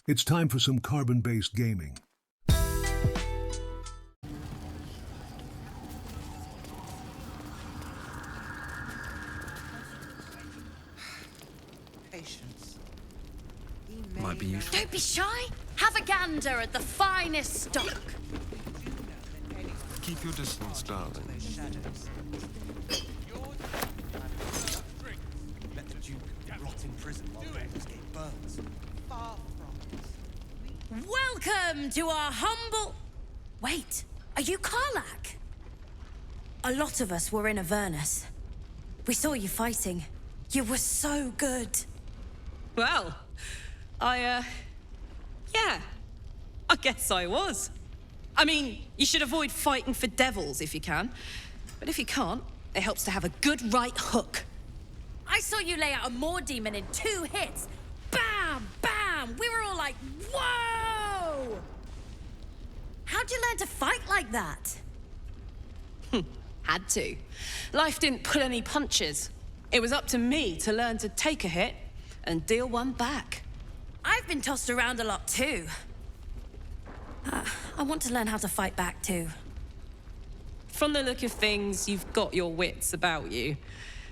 It's time for some carbon-based gaming. Patience. Might be useful. Don't be shy. Have a gander at the finest stock. Keep your distance, darling. Let the Duke rot in prison while Baldur's Gate burns. Far from us. Welcome to our humble... Wait, are you Karlach? A lot of us were in Avernus. We saw you fighting. You were so good. Well, yeah, I guess I was. I mean, you should avoid fighting for devils if you can. But if you can't, it helps to have a good right hook. I saw you lay out a Moor demon in 2 hits. Bam, bam! We were all like, whoa! How'd you learn to fight like that? Had to. Life didn't pull any punches. It was up to me to learn to take a hit and deal one back. I've been tossed around a lot too. I want to learn how to fight back too. From the look of things, you've got your wits about you.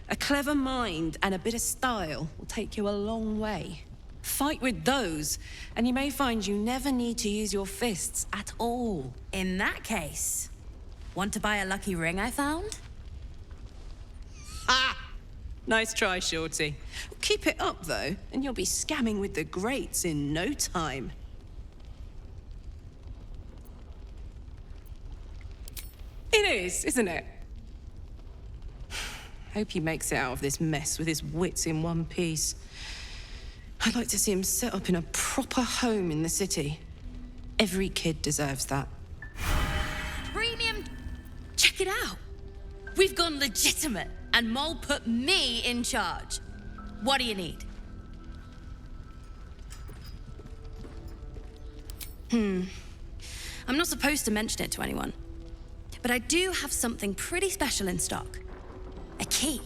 A clever mind and a bit of style will take you a long way. Fight with those, and you may find you never need to use your fists at all. In that case, want to buy a lucky ring I found? Ha! Nice try, Shorty. Keep it up, though, and you'll be scamming with the greats in no time. It is, isn't it? Hope he makes it out of this mess with his wits in one piece. I'd like to see him set up in a proper home in the city. Every kid deserves that. Premium... Check it out. We've gone legitimate, and Mole put me in charge. What do you need? I'm not supposed to mention it to anyone, but I do have something pretty special in stock. A key.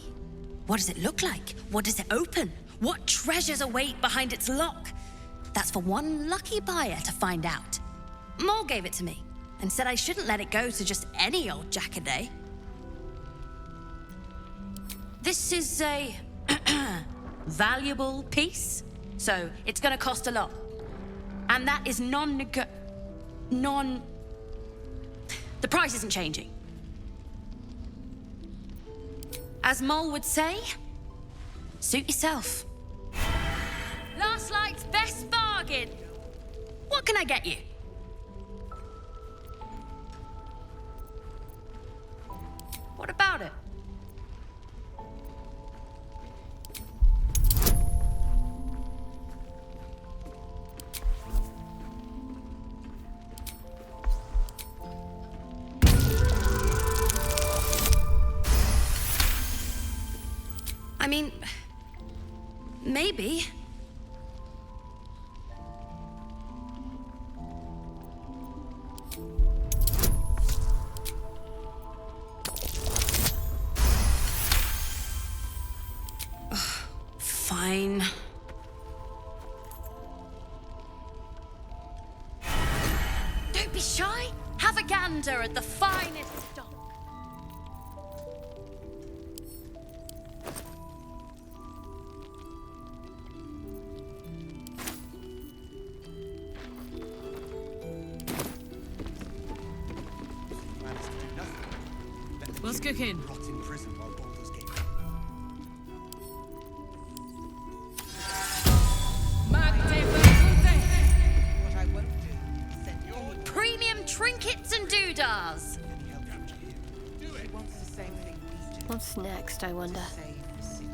What does it look like? What does it open? What treasures await behind its lock? That's for one lucky buyer to find out. Mole gave it to me and said I shouldn't let it go to just any old jackaday. This is a valuable piece, so it's gonna cost a lot. And that is The price isn't changing. As Mole would say, suit yourself. Last night's best bargain. What can I get you? What about it? I mean, maybe. Fine. Don't be shy. Have a gander at the finest stock. Plans to do nothing. Let the What's Duke cooking? rot in prison while Baldur's Gate. What I won't do is send your Premium trinkets and doodahs. any help from here. She wants the same thing we do. What's next, I wonder? Save the city.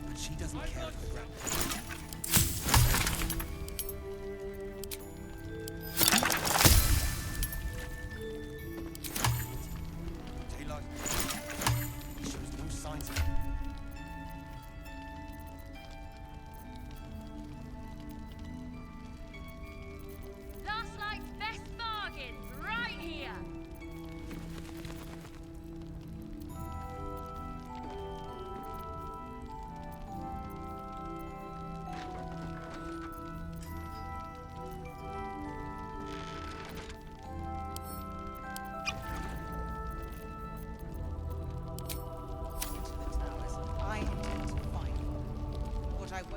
But she doesn't care for the ground. Daylight. He shows no signs of it. Last night's best bargain, right here.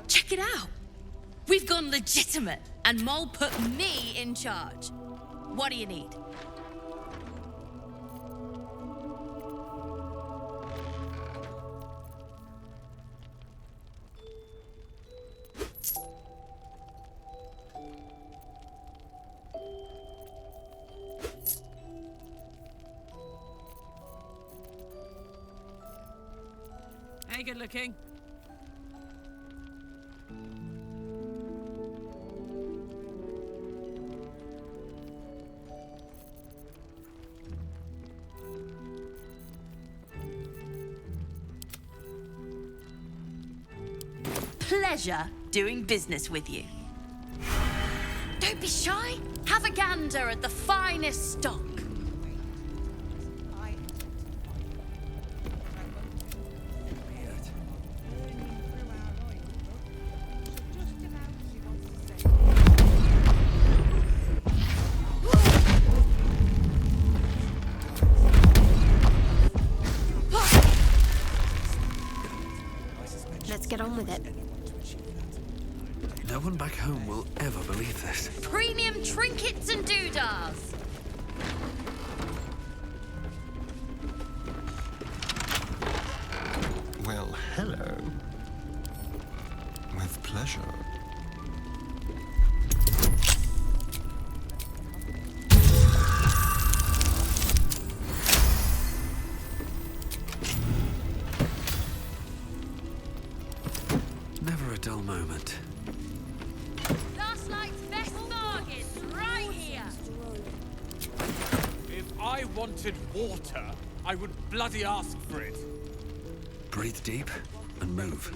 Check it out. We've gone legitimate, and Mole put me in charge. What do you need? Hey, good looking. Pleasure doing business with you. Don't be shy. Have a gander at the finest stock. Let's get on with it. No one back home will ever believe this. Premium trinkets and doodahs. Well, hello. With pleasure. Never a dull moment. Last night's best bargains right here. If I wanted water, I would bloody ask for it. Breathe deep and move.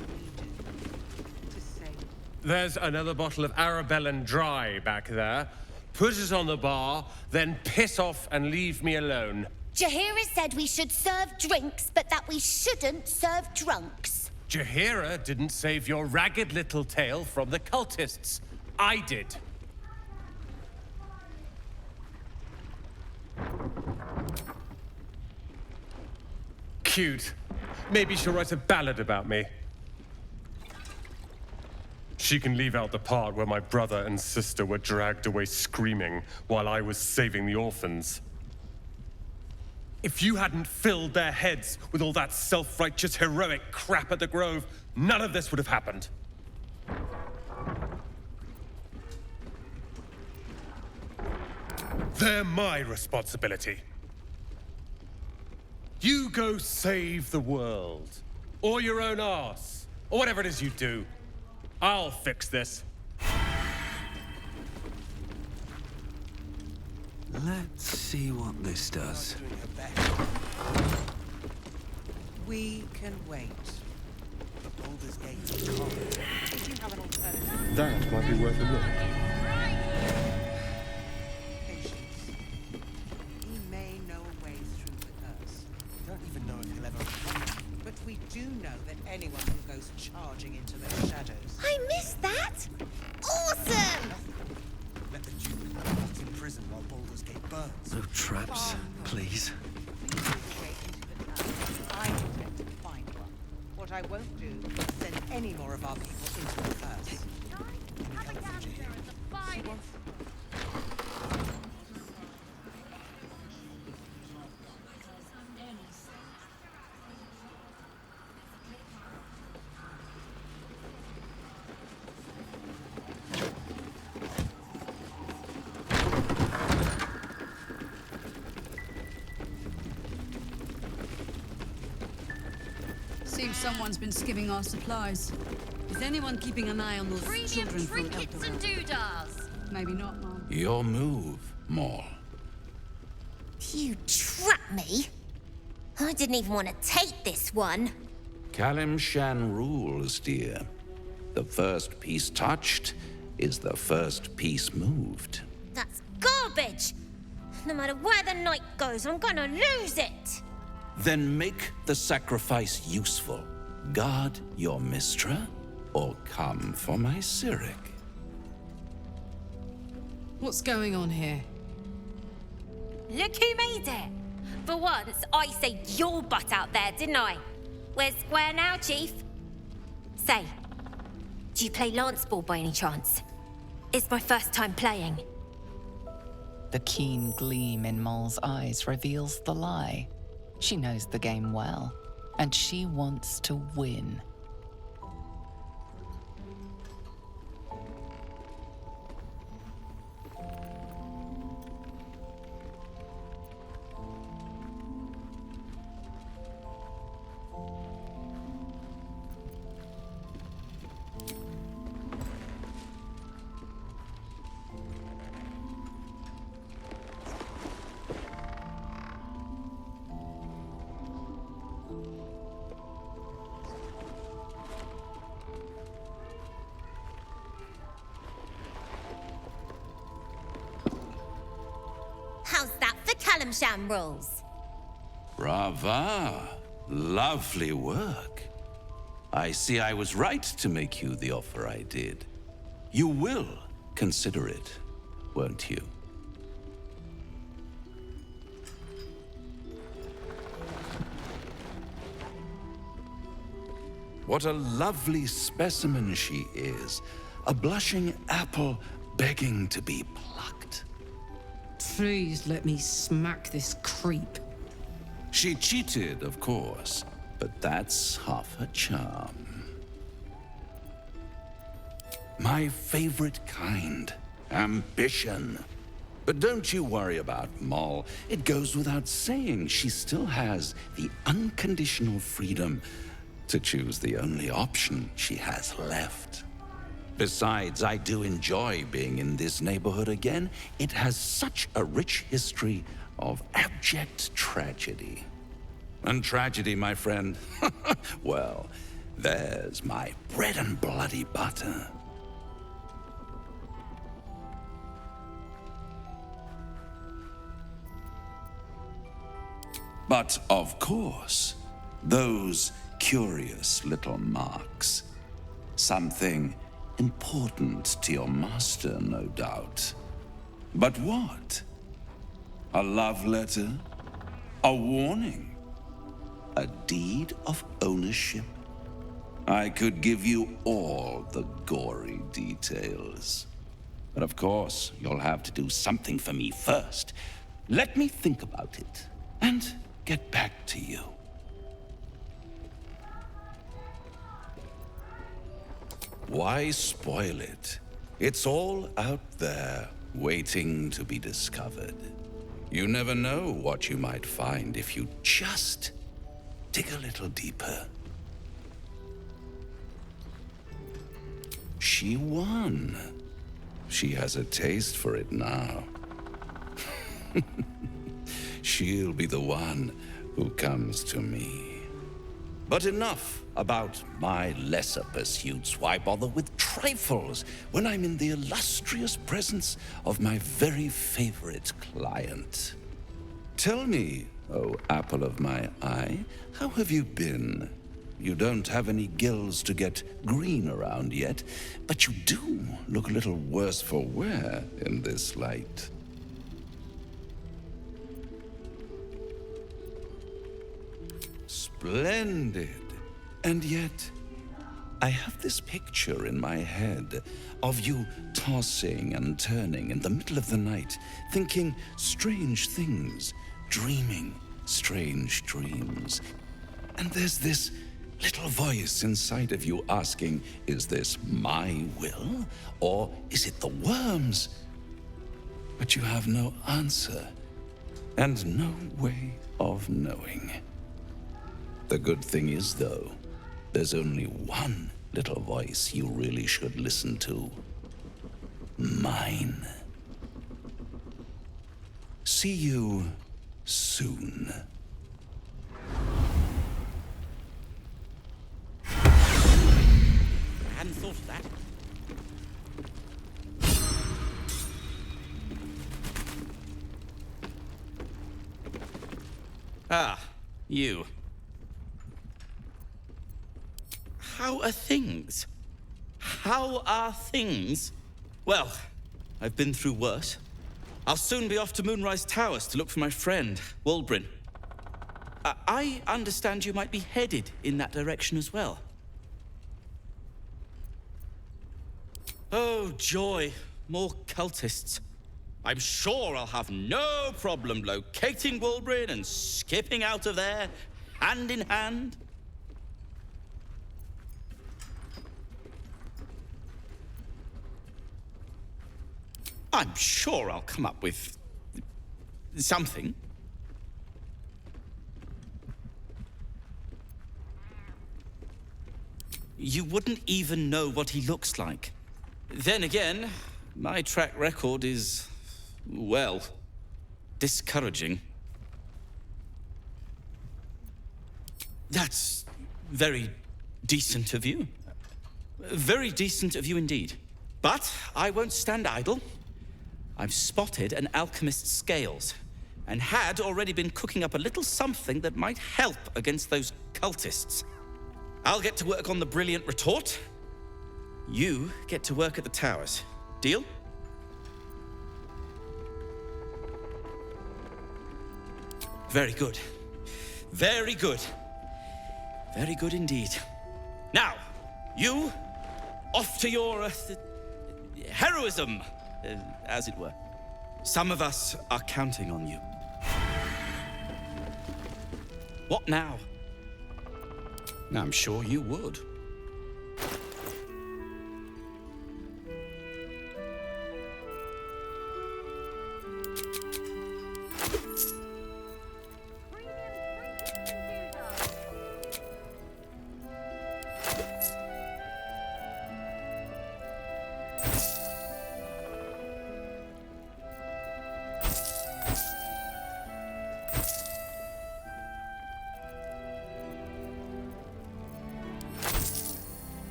There's another bottle of Arabellan Dry back there. Put it on the bar, then piss off and leave me alone. Jahira said we should serve drinks, but that we shouldn't serve drunks. Jahira didn't save your ragged little tail from the cultists. I did. Cute. Maybe she'll write a ballad about me. She can leave out the part where my brother and sister were dragged away screaming while I was saving the orphans. If you hadn't filled their heads with all that self-righteous, heroic crap at the Grove, none of this would have happened. They're my responsibility. You go save the world, or your own arse, or whatever it is you do. I'll fix this. Let's see what this does. Doing her best. We can wait. The Baldur's Gate is cold. If you have an alternative, That might be worth a look. patience. He may know a way through the curse. We don't even know if he'll ever recover. But we do know that anyone who goes charging into their shadows. I missed that! Awesome! Let the Duke rot in prison while Baldur's Gate burns. No traps, please. I intend to find one. What I won't do is send any more of our people into the curse. Have a gander at the finest. Seems someone's been skimming our supplies. Is anyone keeping an eye on those Premium children from trinkets and Eldorado? doodahs. Maybe not, Mum. Your move, Maul. You trapped me? I didn't even want to take this one. Kalimshan rules, dear. The first piece touched is the first piece moved. That's garbage! No matter where the night goes, I'm gonna lose it! Then make the sacrifice useful. Guard your Mistra, or come for my Cyric. What's going on here? Look who made it! For once, I saved your butt out there, didn't I? We're square now, Chief. Say, Do you play lance ball by any chance? It's my first time playing. The keen gleam in Moll's eyes reveals the lie. She knows the game well, and she wants to win. How's that for Kalimshan rules? Brava. Lovely work. I see I was right to make you the offer I did. You will consider it, won't you? What a lovely specimen she is. A blushing apple begging to be plucked. Please let me smack this creep. She cheated, of course, but that's half her charm. My favorite kind, ambition. But don't you worry about Moll. It goes without saying she still has the unconditional freedom to choose the only option she has left. Besides, I do enjoy being in this neighborhood again. It has such a rich history of abject tragedy. And tragedy, my friend, well, there's my bread and bloody butter. But of course, those curious little marks. Something important to your master, no doubt. But what? A love letter? A warning? A deed of ownership? I could give you all the gory details. But of course, you'll have to do something for me first. Let me think about it and get back to you. Why spoil it? It's all out there, waiting to be discovered. You never know what you might find if you just dig a little deeper. She won. She has a taste for it now. She'll be the one who comes to me. But enough about my lesser pursuits. Why bother with trifles when I'm in the illustrious presence of my very favorite client? Tell me, oh apple of my eye, how have you been? You don't have any gills to get green around yet, but you do look a little worse for wear in this light. Splendid. And yet, I have this picture in my head of you tossing and turning in the middle of the night, thinking strange things, dreaming strange dreams. And there's this little voice inside of you asking, is this my will, or is it the worm's? But you have no answer, and no way of knowing. The good thing is, though, there's only one little voice you really should listen to. Mine. See you soon. I hadn't thought of that. Ah, you. How are things? How are things? Well, I've been through worse. I'll soon be off to Moonrise Towers to look for my friend, Waldbrin. I understand you might be headed in that direction as well. Oh, joy. More cultists. I'm sure I'll have no problem locating Wolverine and skipping out of there, hand in hand. I'm sure I'll come up with something. You wouldn't even know what he looks like. Then again, my track record is, well, discouraging. That's very decent of you. Very decent of you indeed. But I won't stand idle. I've spotted an alchemist's scales, and had already been cooking up a little something that might help against those cultists. I'll get to work on the brilliant retort. You get to work at the towers. Deal? Very good. Very good. Very good indeed. Now, you, off to your heroism, as it were. Some of us are counting on you. What now? I'm sure you would.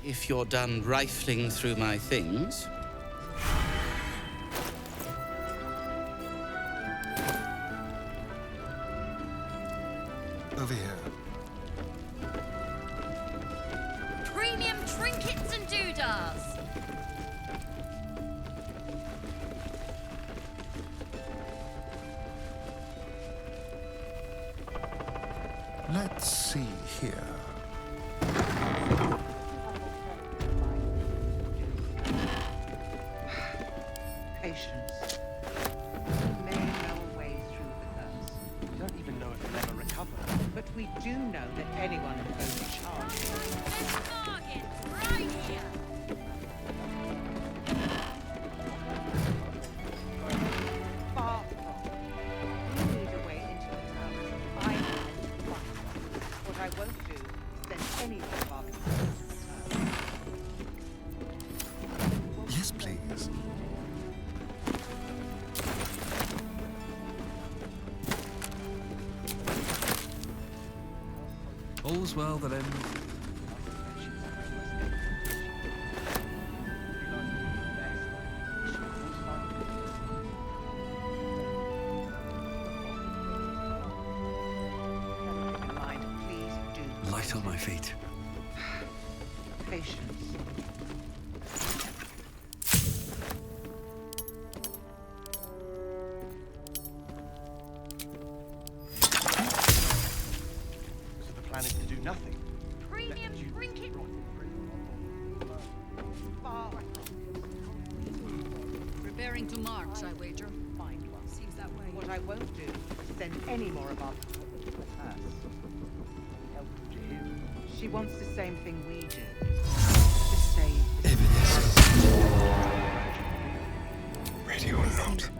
If you're done rifling through my things. Over here. Premium trinkets and doodahs. Let's see here. Patience. We may know a way through the curse. We don't even know if he'll ever recover. But we do know that anyone who goes charging. Target right here. Far from. We need a way into the tower. I need to find one. What I won't do is send any of our people to the tower. Yes, please. All's well that ends. Light on my feet. Patience. So the plan is to do nothing. Premium trinket. Preparing to march, I wager. Find one. Seems that way. What I won't do is send any more of our people to the curse. Helpful to him. She wants the same thing we do. To save the Ready or not.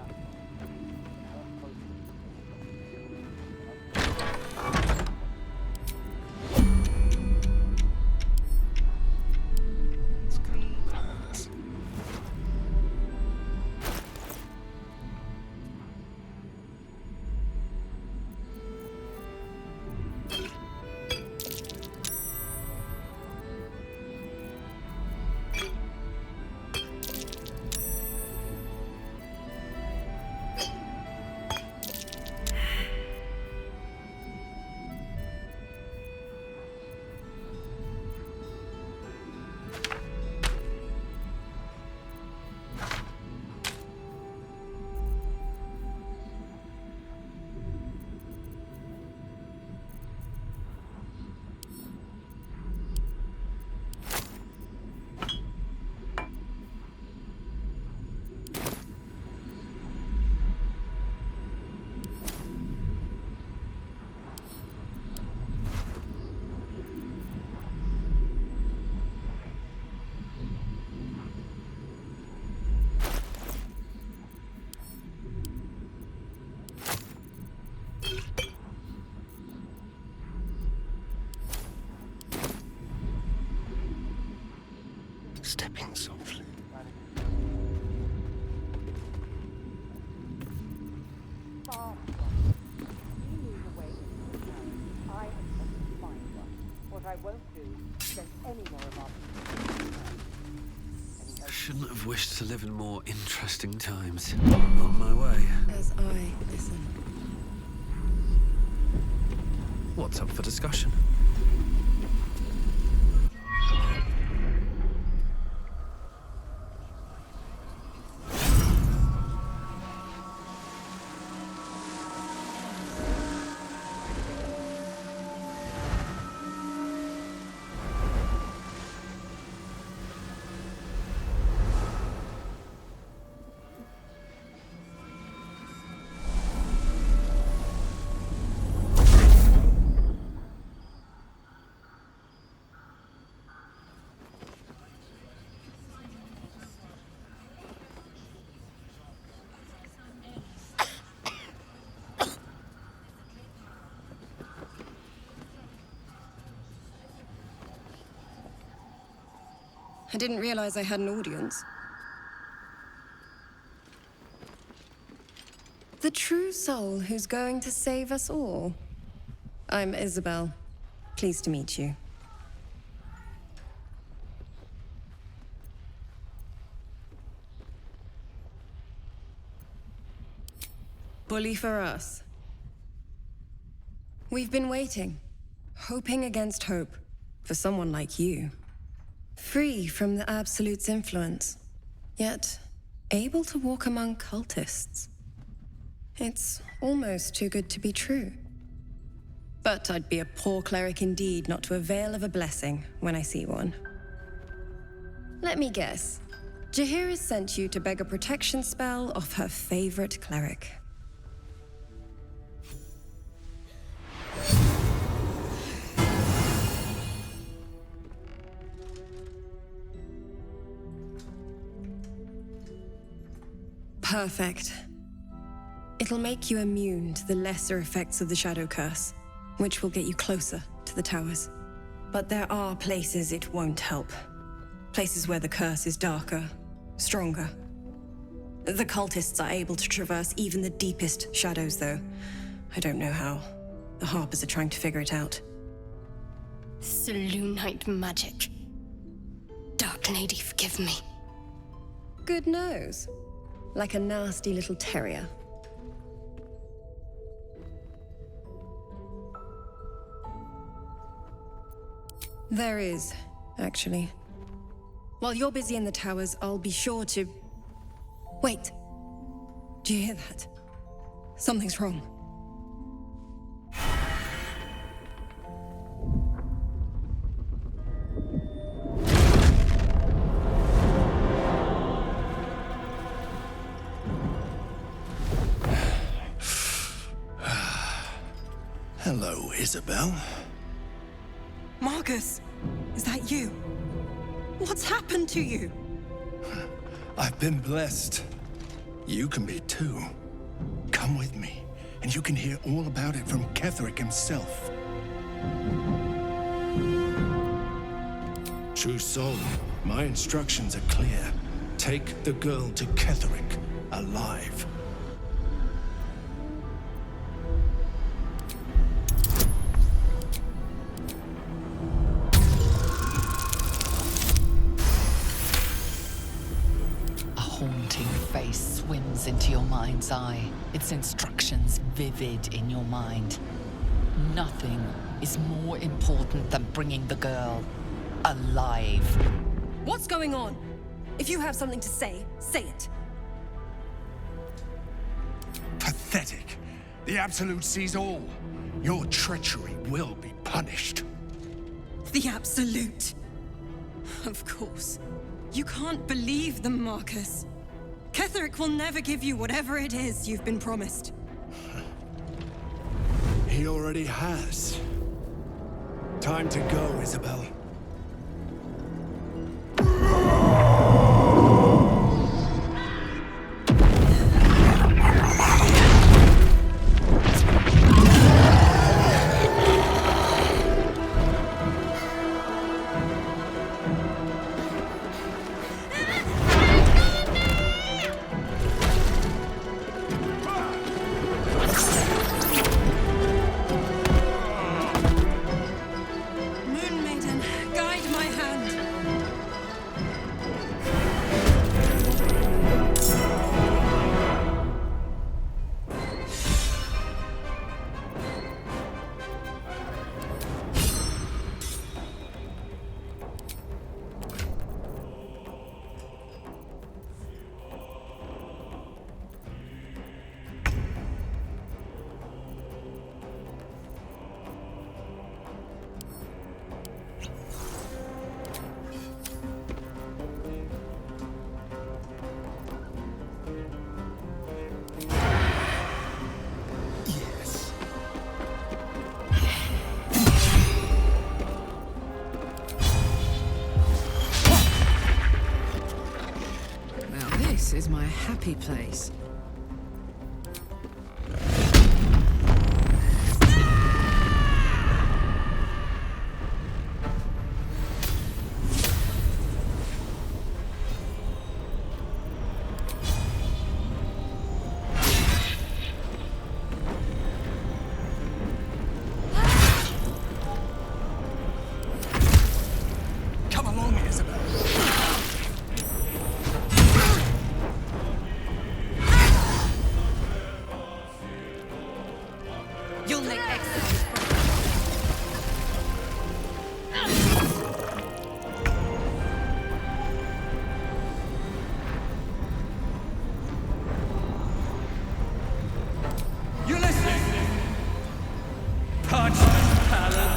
Walking softly. I shouldn't have wished to live in more interesting times. On my way. As I listen. What's up for discussion? I didn't realize I had an audience. The true soul who's going to save us all. I'm Isabel. Pleased to meet you. Bully for us. We've been waiting, hoping against hope, for someone like you. Free from the Absolute's influence, yet able to walk among cultists. It's almost too good to be true. But I'd be a poor cleric indeed not to avail of a blessing when I see one. Let me guess. Jaheira sent you to beg a protection spell off her favorite cleric. Perfect. It'll make you immune to the lesser effects of the Shadow Curse, which will get you closer to the towers. But there are places it won't help. Places where the curse is darker, stronger. The cultists are able to traverse even the deepest shadows, though. I don't know how. The Harpers are trying to figure it out. Selûnite magic. Dark Lady, forgive me. Good nose. Like a nasty little terrier. There is, actually. While you're busy in the towers, I'll be sure to... Wait. Do you hear that? Something's wrong. Hello, Isabel. Marcus, is that you? What's happened to you? I've been blessed. You can be too. Come with me, and you can hear all about it from Ketheric himself. True soul, my instructions are clear. Take the girl to Ketheric, alive. Face swims into your mind's eye, its instructions vivid in your mind. Nothing is more important than bringing the girl alive. What's going on? If you have something to say, say it. Pathetic. The Absolute sees all. Your treachery will be punished. The Absolute. Of course. You can't believe them, Marcus. Ketheric will never give you whatever it is you've been promised. He already has. Time to go, Isabel. happy place. Come along, Isabel. You'll make excellent You listen! Touch talent.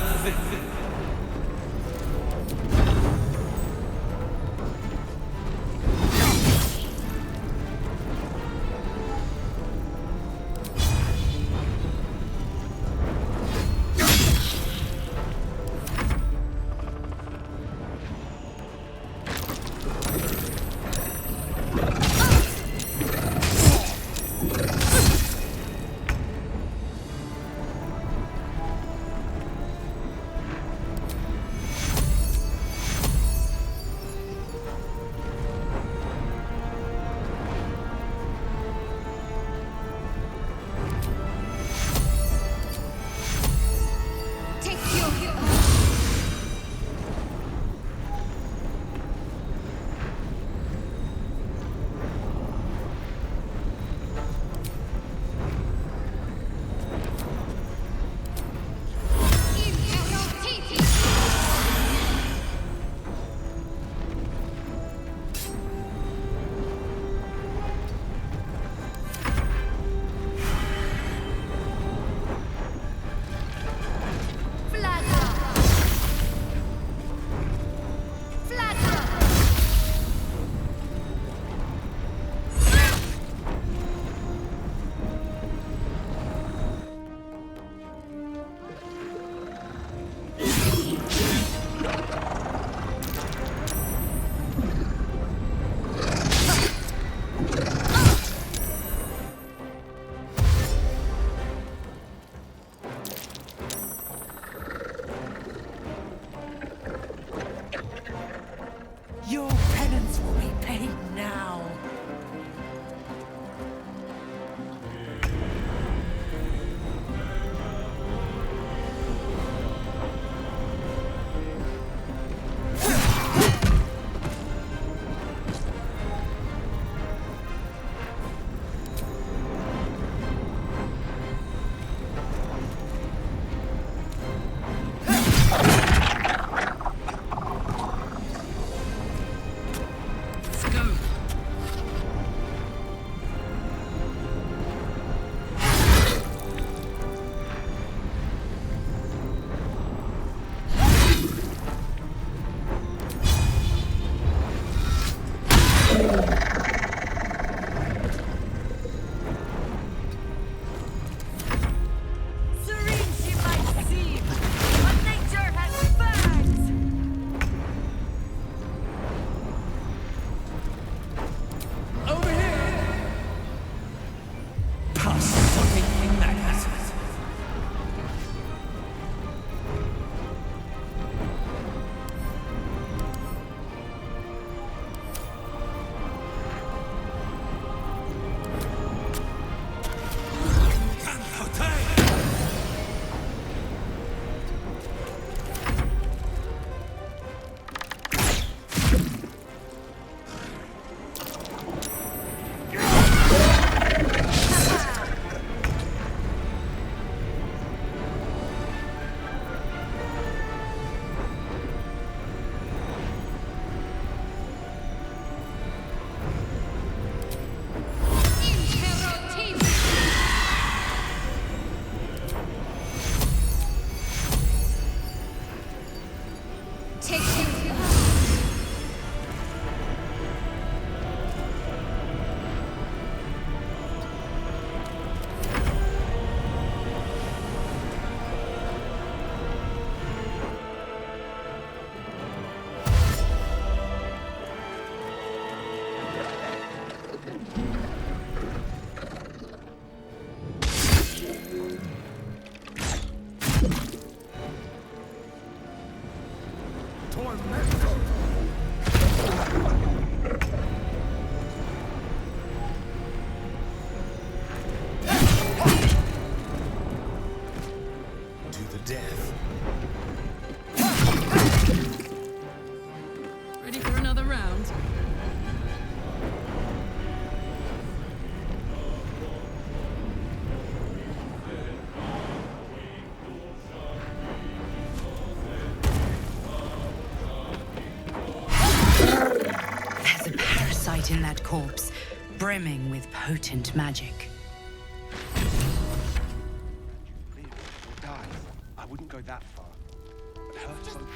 corpse, brimming with potent magic. Please, or dies. I wouldn't go that far. But her hope.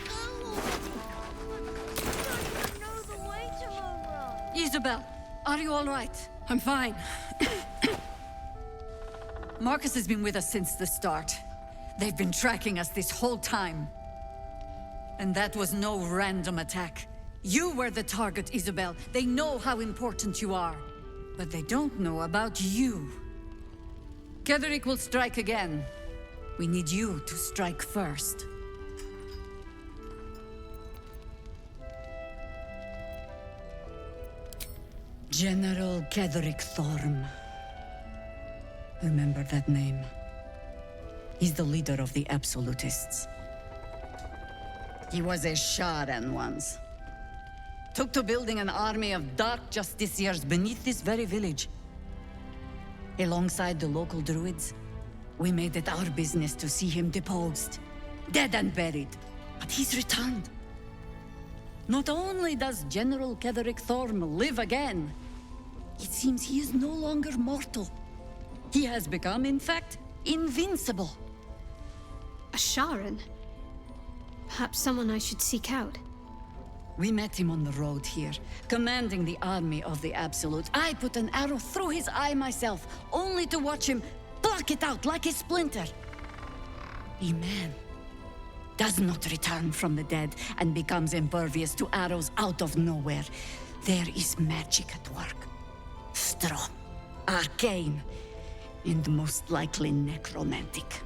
Isabel, are you all right? I'm fine. Marcus has been with us since the start. They've been tracking us this whole time. And that was no random attack. You were the target, Isabel. They know how important you are. But they don't know about you. Ketherick will strike again. We need you to strike first. General Ketherick Thorm. Remember that name. He's the leader of the Absolutists. He was a Sharan once. Took to building an army of dark justiciars beneath this very village. Alongside the local druids, we made it our business to see him deposed, dead and buried. But he's returned. Not only does General Ketherick Thorm live again, it seems he is no longer mortal. He has become, in fact, invincible. A Sharan? Perhaps someone I should seek out. We met him on the road here, commanding the army of the Absolute. I put an arrow through his eye myself, only to watch him pluck it out like a splinter. A man does not return from the dead and becomes impervious to arrows out of nowhere. There is magic at work. Strong, arcane, and most likely necromantic.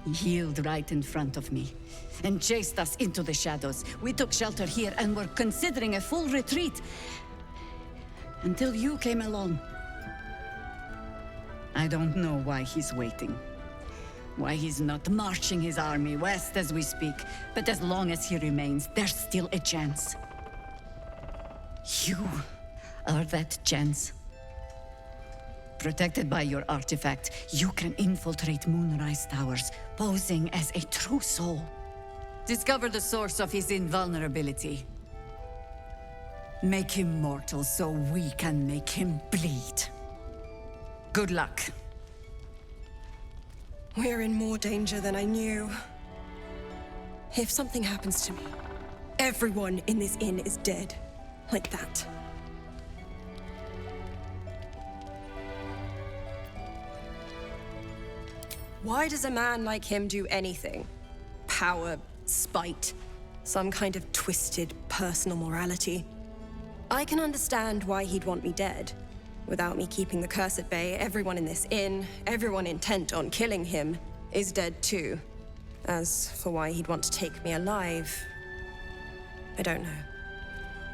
He healed right in front of me and chased us into the shadows. We took shelter here and were considering a full retreat until you came along. I don't know why he's waiting, why he's not marching his army west as we speak, but as long as he remains, there's still a chance. You are that chance. Protected by your artifact, you can infiltrate Moonrise Towers, posing as a true soul. Discover the source of his invulnerability. Make him mortal so we can make him bleed. Good luck. We're in more danger than I knew. If something happens to me, everyone in this inn is dead. Like that. Why does a man like him do anything? Power, spite, some kind of twisted personal morality. I can understand why he'd want me dead. Without me keeping the curse at bay, everyone in this inn, everyone intent on killing him, is dead too. As for why he'd want to take me alive, I don't know.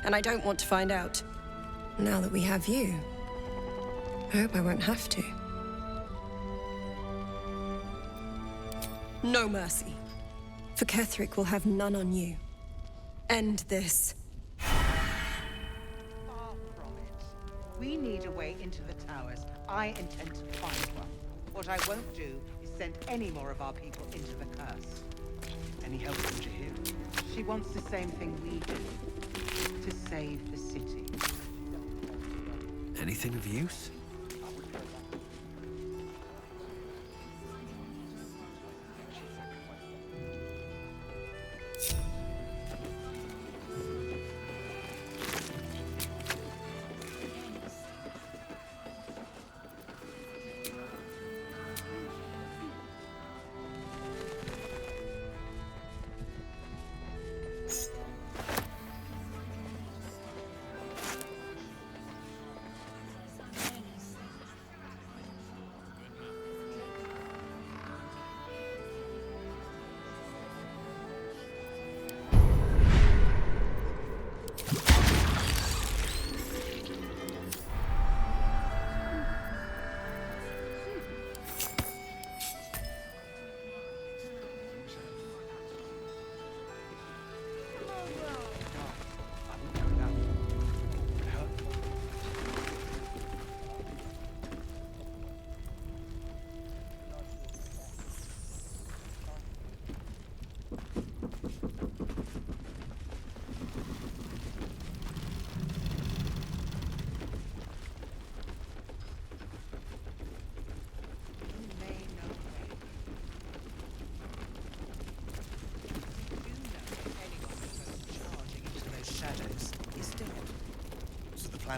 And I don't want to find out. Now that we have you, I hope I won't have to. No mercy. For Ketherick will have none on you. End this. Far from it. We need a way into the towers. I intend to find one. What I won't do is send any more of our people into the curse. Any help from Jahir? She wants the same thing we do. To save the city. Anything of use?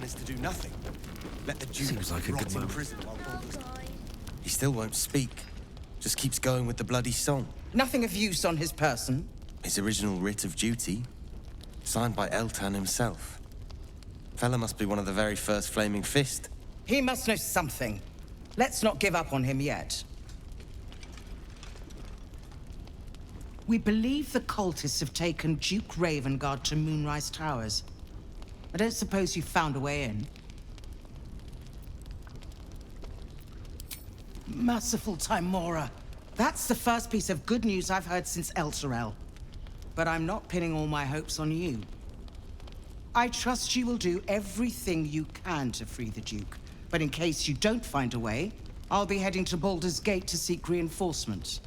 plan is to do nothing. Let the Duke Seems like a rot good in moment. prison while Baldur's... He still won't speak. Just keeps going with the bloody song. Nothing of use on his person. His original writ of duty, signed by Eltan himself. Fella must be one of the very first Flaming Fist. He must know something. Let's not give up on him yet. We believe the cultists have taken Duke Ravengard to Moonrise Towers. I don't suppose you found a way in. Merciful Timora. That's the first piece of good news I've heard since Elturel. But I'm not pinning all my hopes on you. I trust you will do everything you can to free the Duke. But in case you don't find a way, I'll be heading to Baldur's Gate to seek reinforcements.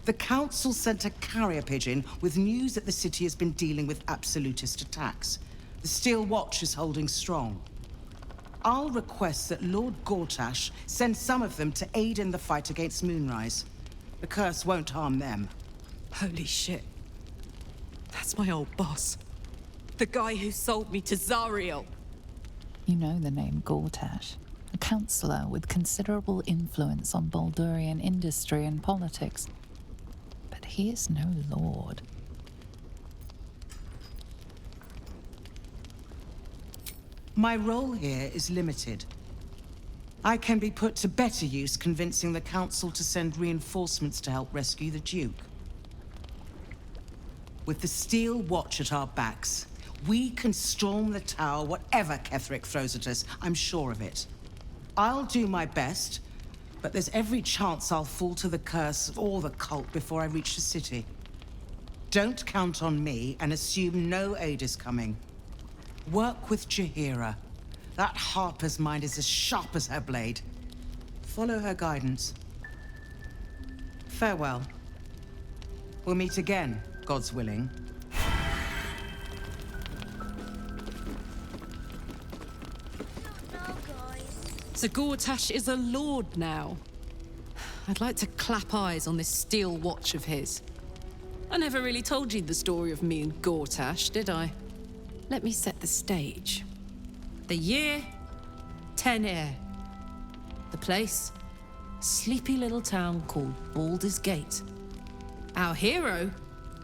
The Council sent a carrier pigeon with news that the city has been dealing with absolutist attacks. The Steel Watch is holding strong. I'll request that Lord Gortash send some of them to aid in the fight against Moonrise. The curse won't harm them. Holy shit. That's my old boss. The guy who sold me to Zariel. You know the name Gortash, a councillor with considerable influence on Baldurian industry and politics. But he is no lord. My role here is limited. I can be put to better use convincing the Council to send reinforcements to help rescue the Duke. With the Steel Watch at our backs, we can storm the tower whatever Ketheric throws at us, I'm sure of it. I'll do my best, but there's every chance I'll fall to the curse or the cult before I reach the city. Don't count on me and assume no aid is coming. Work with Jaheira. That Harper's mind is as sharp as her blade. Follow her guidance. Farewell. We'll meet again, God's willing. So Gortash is a lord now. I'd like to clap eyes on this Steel Watch of his. I never really told you the story of me and Gortash, did I? Let me set the stage. The year, 10 Air. The place, sleepy little town called Baldur's Gate. Our hero,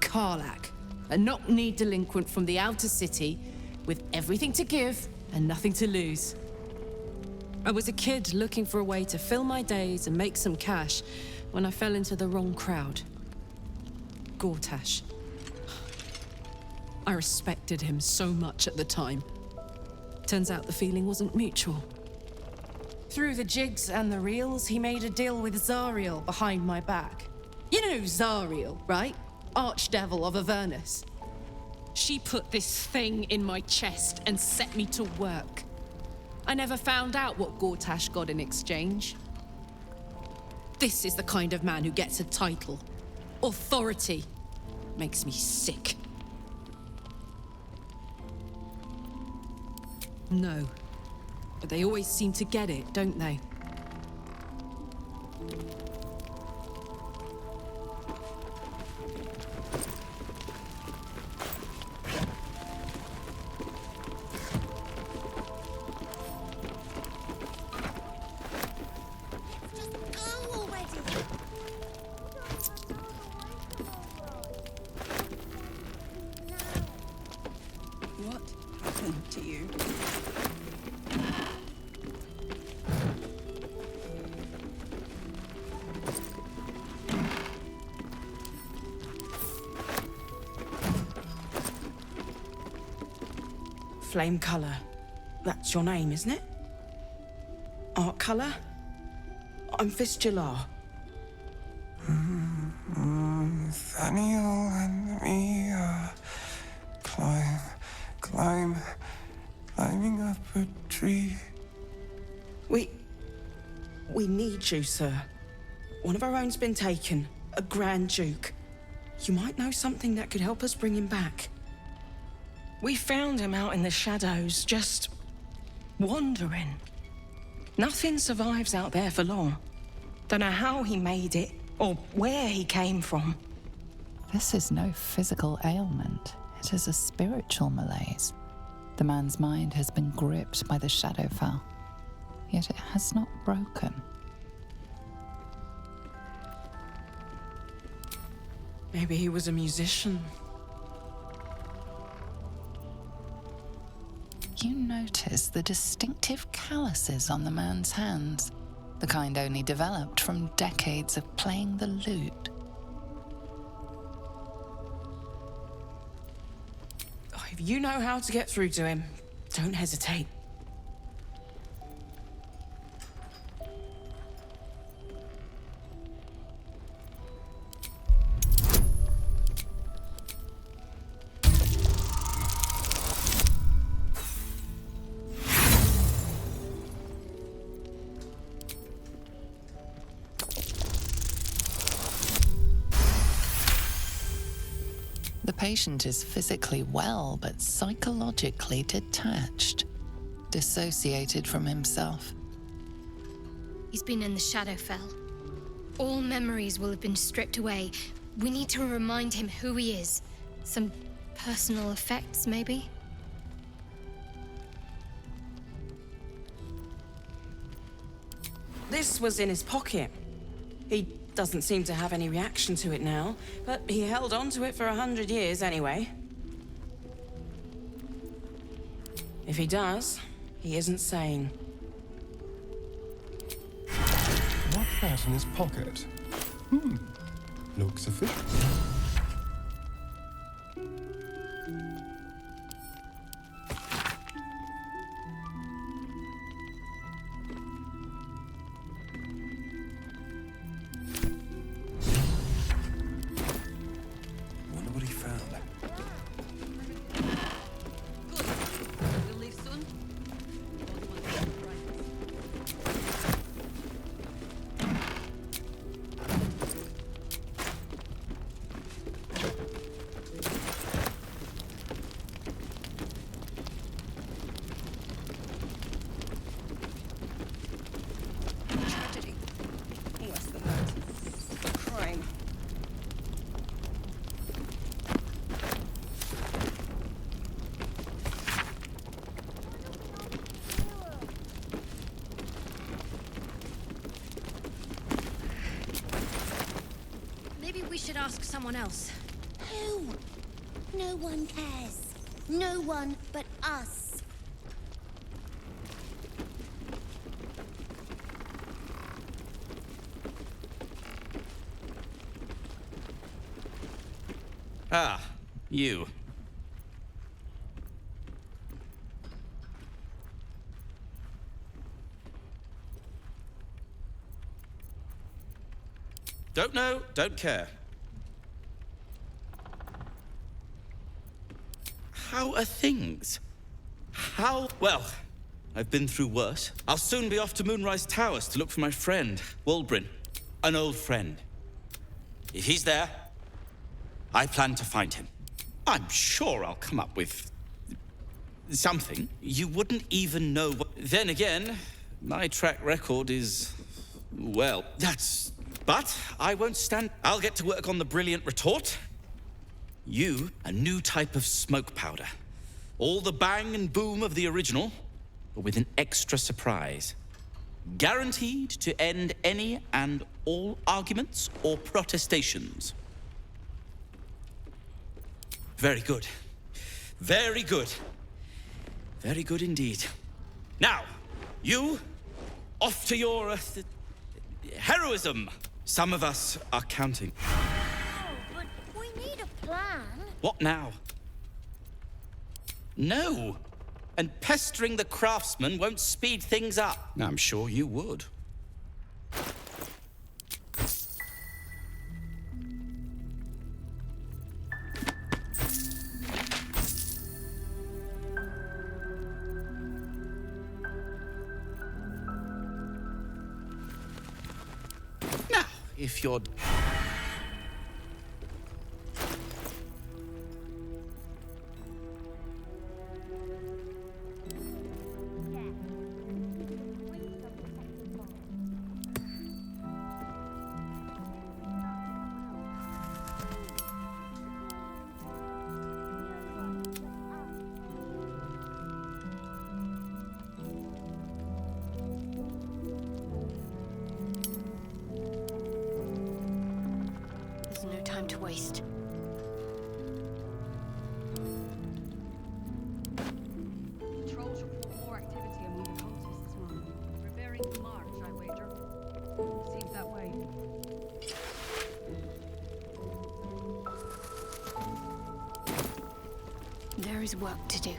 Karlach, a knock-knee delinquent from the outer city with everything to give and nothing to lose. I was a kid looking for a way to fill my days and make some cash when I fell into the wrong crowd. Gortash. I respected him so much at the time. Turns out the feeling wasn't mutual. Through the jigs and the reels, he made a deal with Zariel behind my back. You know Zariel, right? Archdevil of Avernus. She put this thing in my chest and set me to work. I never found out what Gortash got in exchange. This is the kind of man who gets a title. Authority. Makes me sick. No. But they always seem to get it, don't they? What happened to you? Flame Colour. That's your name, isn't it? Art Colour? I'm Fistula. Nathaniel and me are climbing up a tree. We need you, sir. One of our own's been taken, a Grand Duke. You might know something that could help us bring him back. We found him out in the shadows, just wandering. Nothing survives out there for long. Don't know how he made it, or where he came from. This is no physical ailment. It is a spiritual malaise. The man's mind has been gripped by the Shadowfell, yet it has not broken. Maybe he was a musician. You notice the distinctive calluses on the man's hands, the kind only developed from decades of playing the lute. If you know how to get through to him, don't hesitate. The patient is physically well, but psychologically detached, dissociated from himself. He's been in the Shadowfell. All memories will have been stripped away. We need to remind him who he is. Some personal effects, maybe? This was in his pocket. He doesn't seem to have any reaction to it now, but he held on to it for 100 years anyway. If he does, he isn't sane. What's that in his pocket? Looks official. Wonder what he found. We'll leave soon. Tragedy. Worse than that. Crime. Maybe we should ask someone else. Who? No one cares. No one but us. Ah, you. Don't know, don't care. How are things? How? Well, I've been through worse. I'll soon be off to Moonrise Towers to look for my friend, Waldbrin. An old friend. If he's there, I plan to find him. I'm sure I'll come up with something. You wouldn't even know what... Then again, my track record is... well, that's... But I won't stand... I'll get to work on the brilliant retort. You, a new type of smoke powder. All the bang and boom of the original, but with an extra surprise. Guaranteed to end any and all arguments or protestations. Very good. Very good. Very good indeed. Now, you, off to your heroism. Some of us are counting. But we need a plan. What now? No. And pestering the craftsman won't speed things up. I'm sure you would. Now, if you're... There's no time to waste. Patrols report more activity among the cultists this month. Preparing to march, I wager. Seems that way. There is work to do.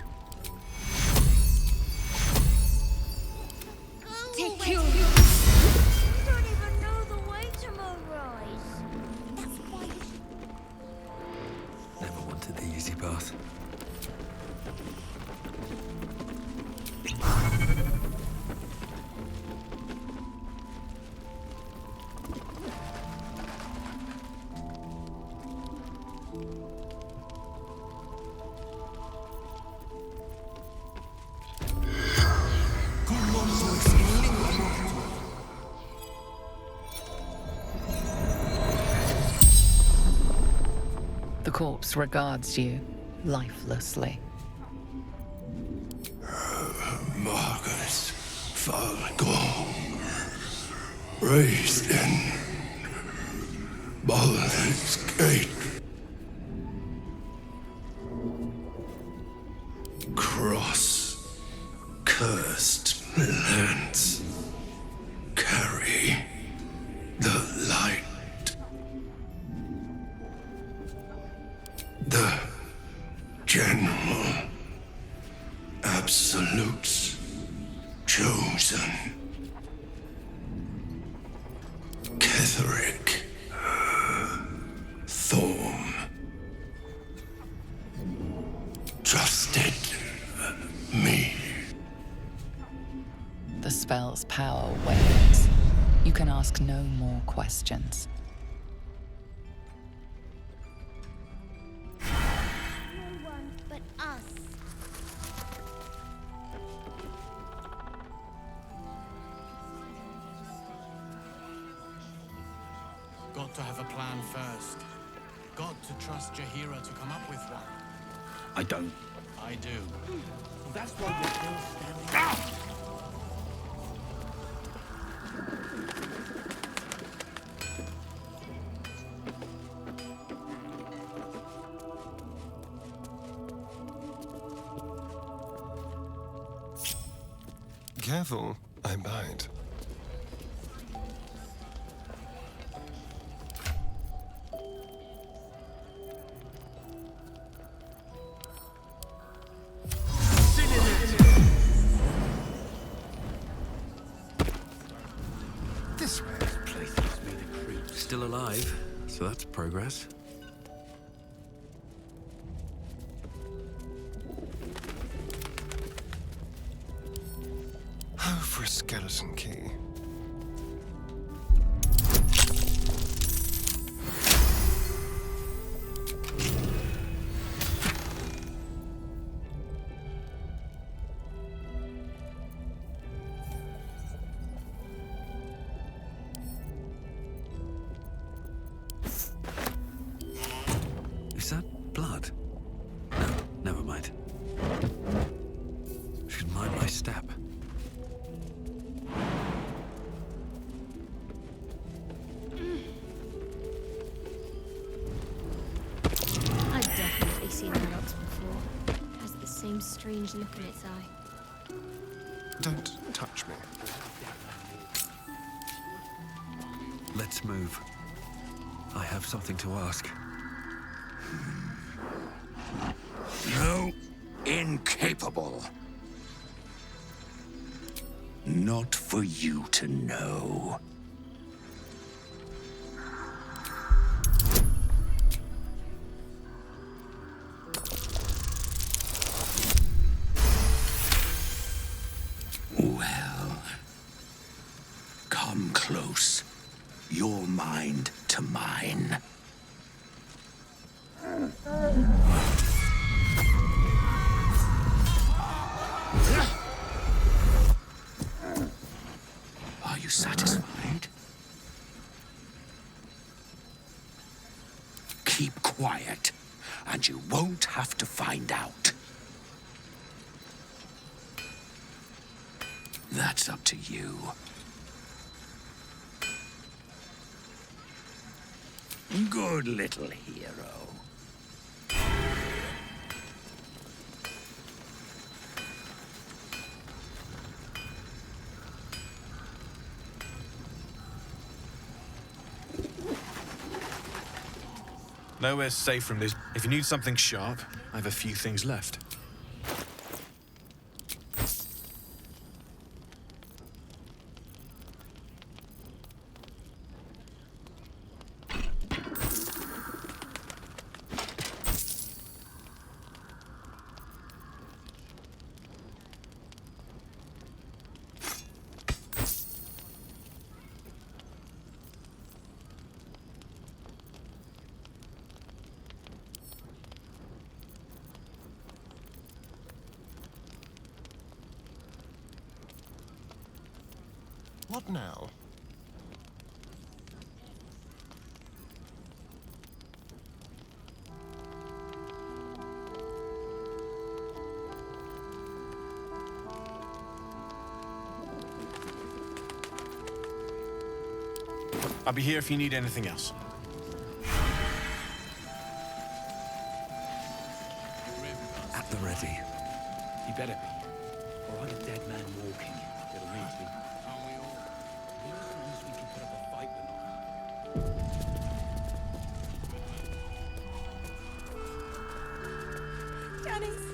Take you! You don't even know the way to Moonrise. That's why Never wanted the easy path. The corpse regards you lifelessly. Marcus Falcon, raised in Baldur's Gate. Cross cursed lands carry the light. The general absolutes chosen. Ketheric Thorn trusted me. The spell's power wanes. You can ask no more questions. no one but us. Got to have a plan first. Got to trust Jaheira to come up with one. I don't. I do. That's why we're still standing. Careful, I bite. This way. Still alive, so that's progress. Oh, for a skeleton key. Is that blood? No, never mind. Should mind my step. I've definitely seen that ox before. It has the same strange look in its eye. Don't touch me. Let's move. I have something to ask. No, incapable. Not for you to know. Well, come close. Your mind to mine. Are you satisfied? Keep quiet, and you won't have to find out. That's up to you. Good little hero. Nowhere's safe from this. If you need something sharp, I have a few things left. What now? I'll be here if you need anything else. At the ready. You better be. Or I'm a dead man walking. It'll need to be. As long as we can put up a fight with them. Janice!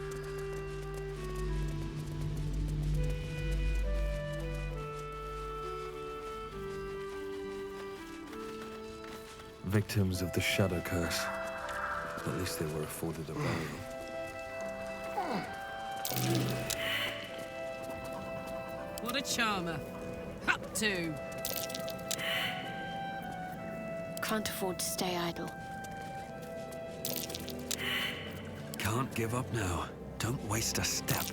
Victims of the Shadow Curse. At least they were afforded a burial. What a charmer. Up to. Can't afford to stay idle. Can't give up now. Don't waste a step.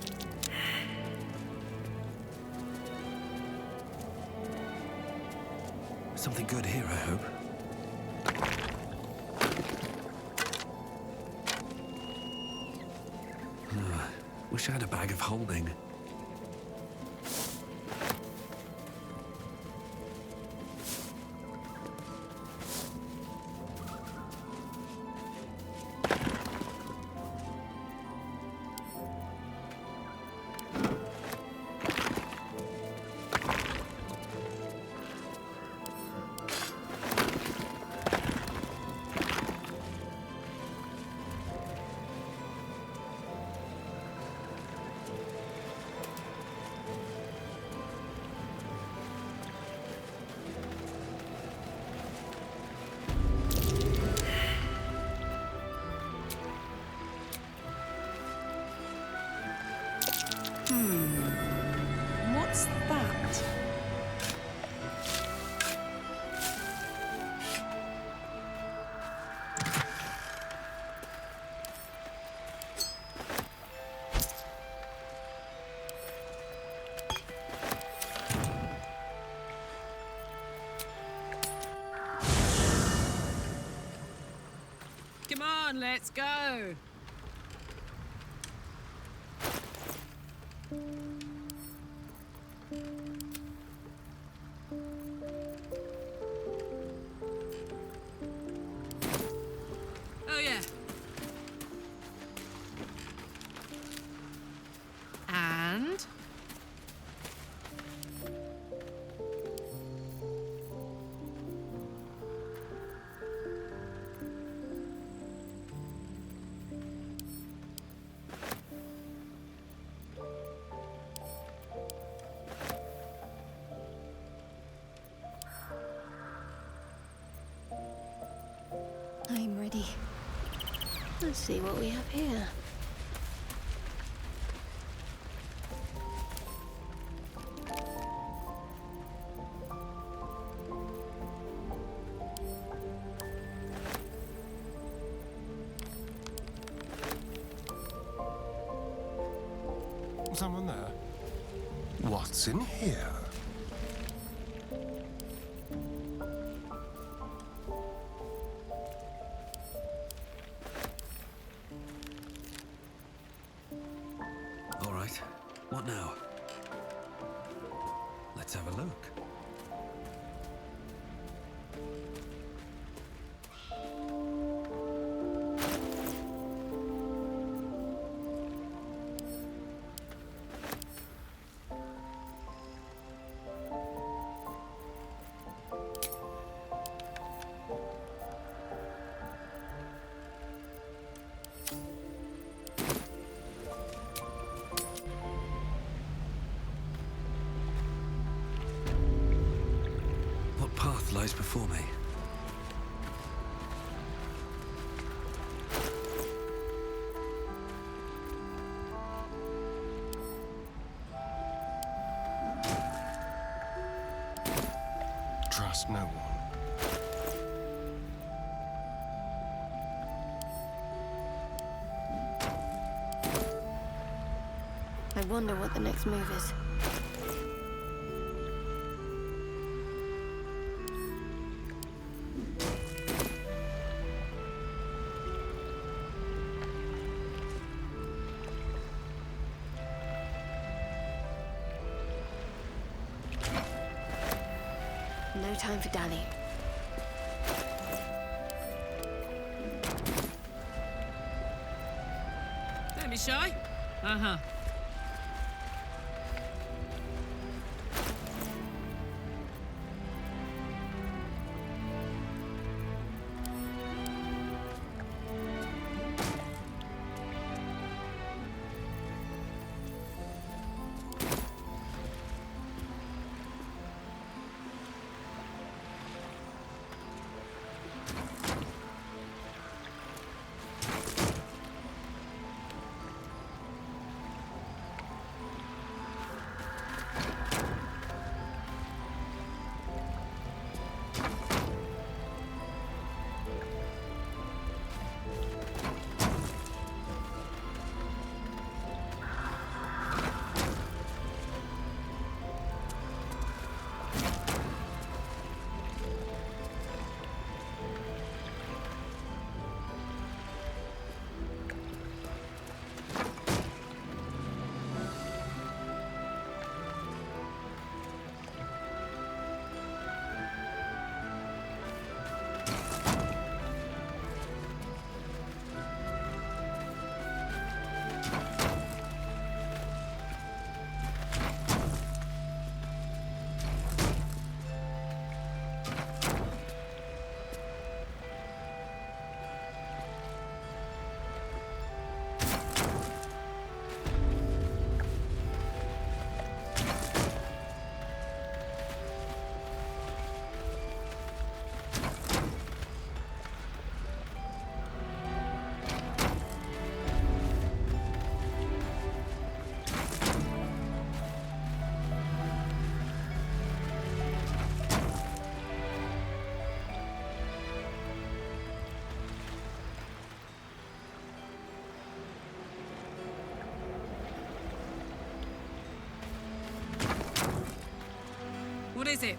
Something good here, I hope. Wish I had a bag of holding. What's that? Come on, let's go. Oh, yeah. And? I'm ready. Let's see what we have here. Someone there? What's in here? All right. What now? Let's have a look. path lies before me? Trust no one. I wonder what the next move is. No time for dally. Don't be shy. Uh-huh. What is it?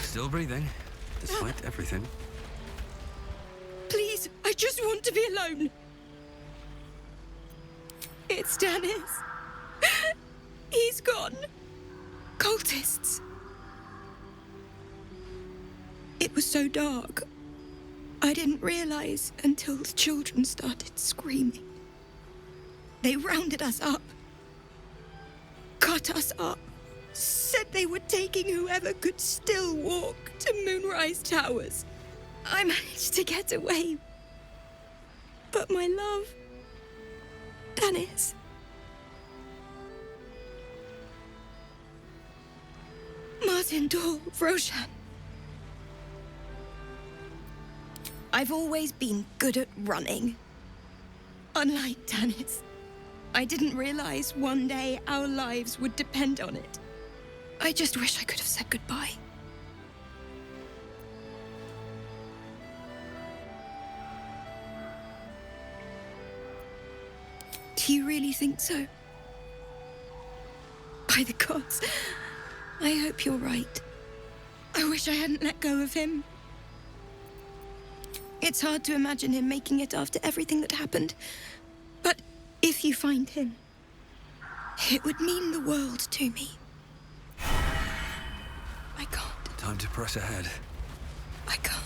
Still breathing, despite everything. Please, I just want to be alone. It's Dennis. He's gone. Cultists. It was so dark. I didn't realize until the children started screaming. They rounded us up. Cut us up. Said they were taking whoever could still walk to Moonrise Towers. I managed to get away. But my love, Dennis. Martin Dahl, Roshan. I've always been good at running. Unlike Dennis, I didn't realize one day our lives would depend on it. I just wish I could have said goodbye. Do you really think so? By the gods, I hope you're right. I wish I hadn't let go of him. It's hard to imagine him making it after everything that happened. But if you find him, it would mean the world to me. I can't. Time to press ahead. I can't.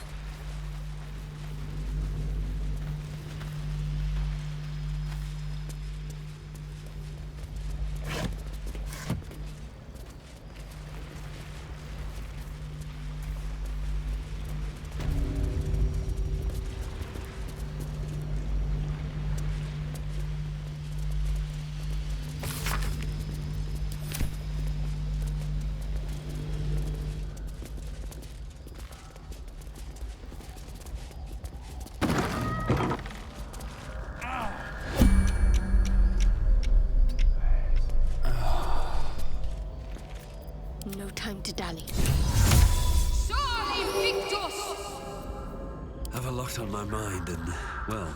on my mind and, well,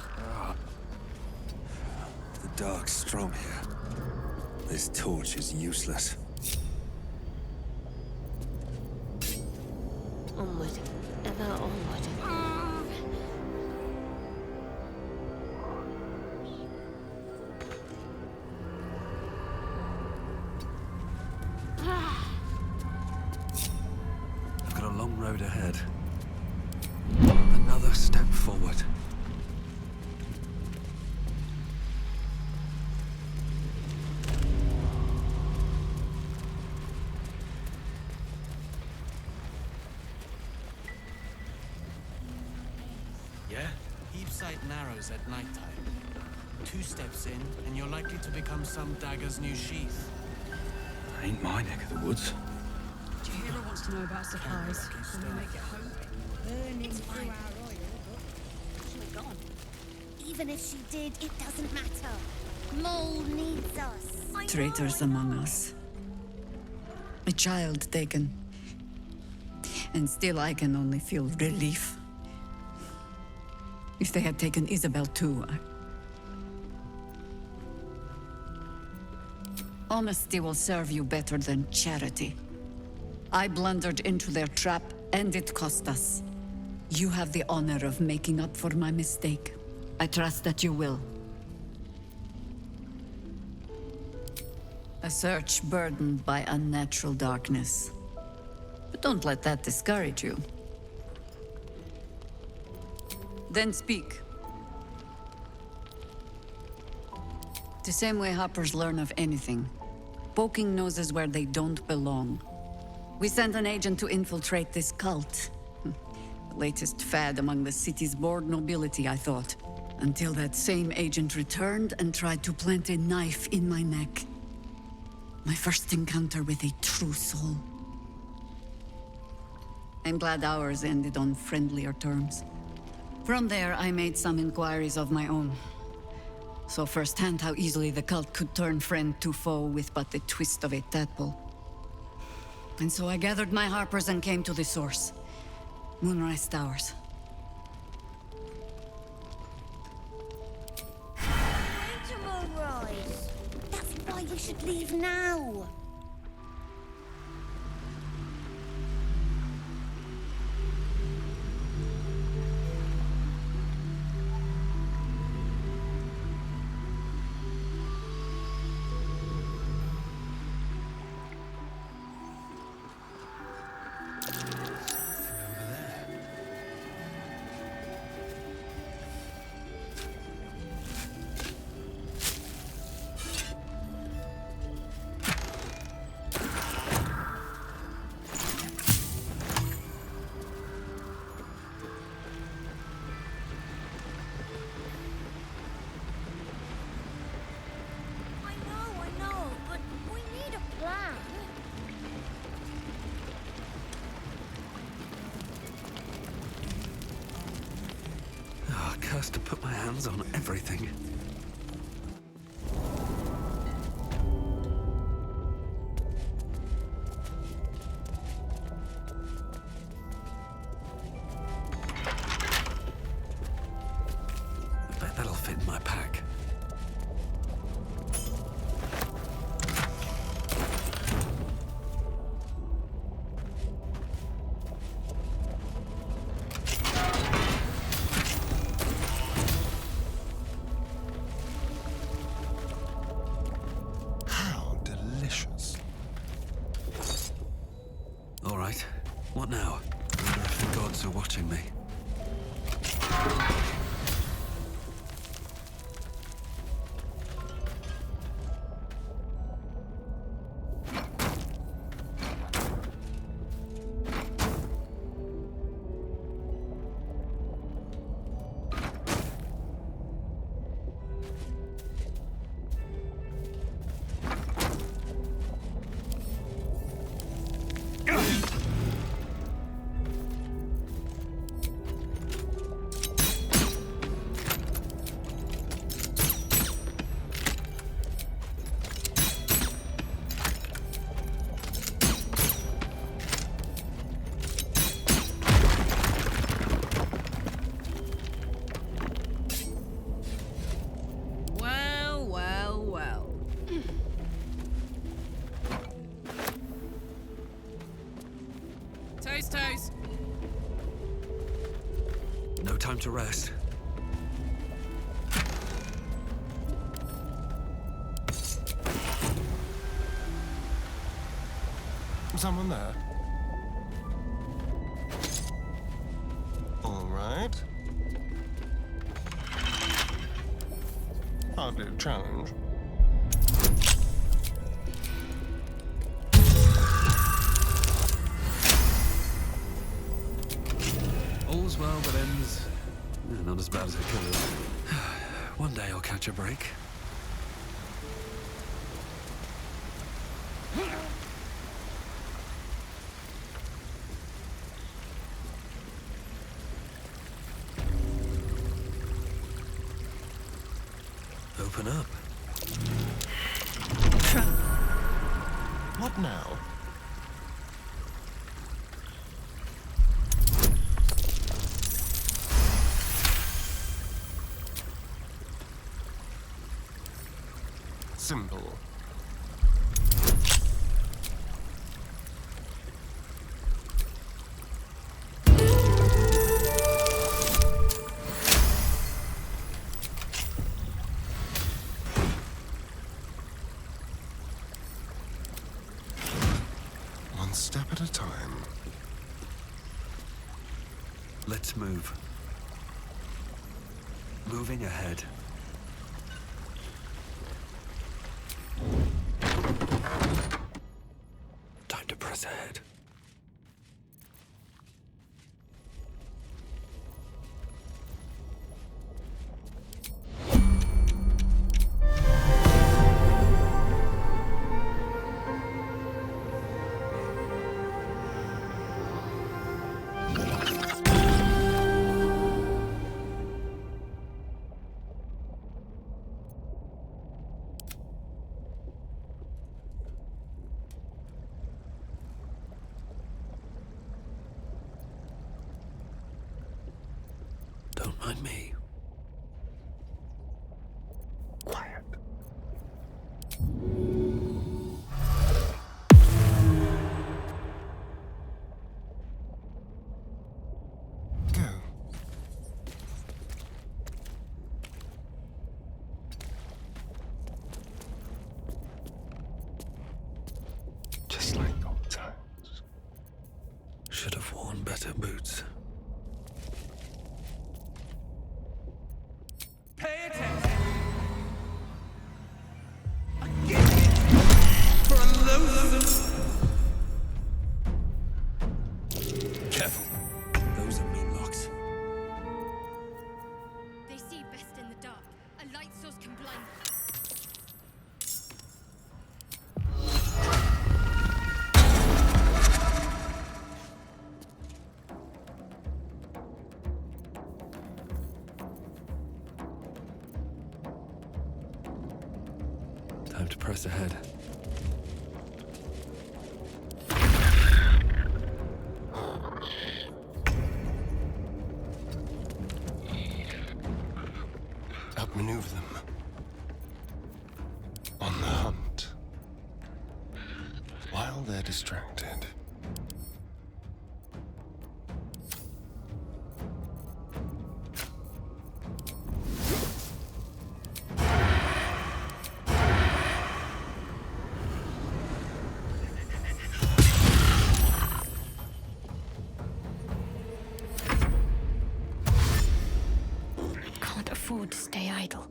The dark's strong here. This torch is useless. Onward. Ever onward. I've got a long road ahead. Another step forward. Yeah? Heapside narrows at nighttime. 2 steps in, and you're likely to become some dagger's new sheath. Ain't my neck of the woods. Jahira wants to know about supplies. Can we make it home? Burning through our oil, but she's gone. Even if she did, it doesn't matter. Mole needs us. Traitors among us. A child taken. And still I can only feel relief. If they had taken Isabel too, Honesty will serve you better than charity. I blundered into their trap, and it cost us. You have the honor of making up for my mistake. I trust that you will. A search burdened by unnatural darkness. But don't let that discourage you. Then speak. The same way hoppers learn of anything. Poking noses where they don't belong. We sent an agent to infiltrate this cult. The latest fad among the city's bored nobility, I thought. Until that same agent returned and tried to plant a knife in my neck. My first encounter with a true soul. I'm glad ours ended on friendlier terms. From there, I made some inquiries of my own. Saw firsthand how easily the cult could turn friend to foe with but the twist of a tadpole. And so I gathered my harpers and came to the source. Moonrise Towers. Winter Moonrise. That's why you should leave now. I know, but we need a plan. Oh, cursed to put my hands on everything. I bet that'll fit in my pack. How delicious. All right. What now? I wonder if the gods are watching me. time to rest. Someone there? All right. Hardly a challenge. All's well that ends... not as bad as it could have. One day I'll catch a break. Open up. What now? Simple. One step at a time. Let's move. Moving ahead. Time to press ahead. Don't mind me. Quiet. Go. Just like old times. Should have worn better boots. Pay attention. For a loathsome. Careful. Those are mean locks. They see best in the dark. A light source can blind them. Time to press ahead. Outmaneuver them. On the hunt. While they're distracted. Can't afford to stay idle.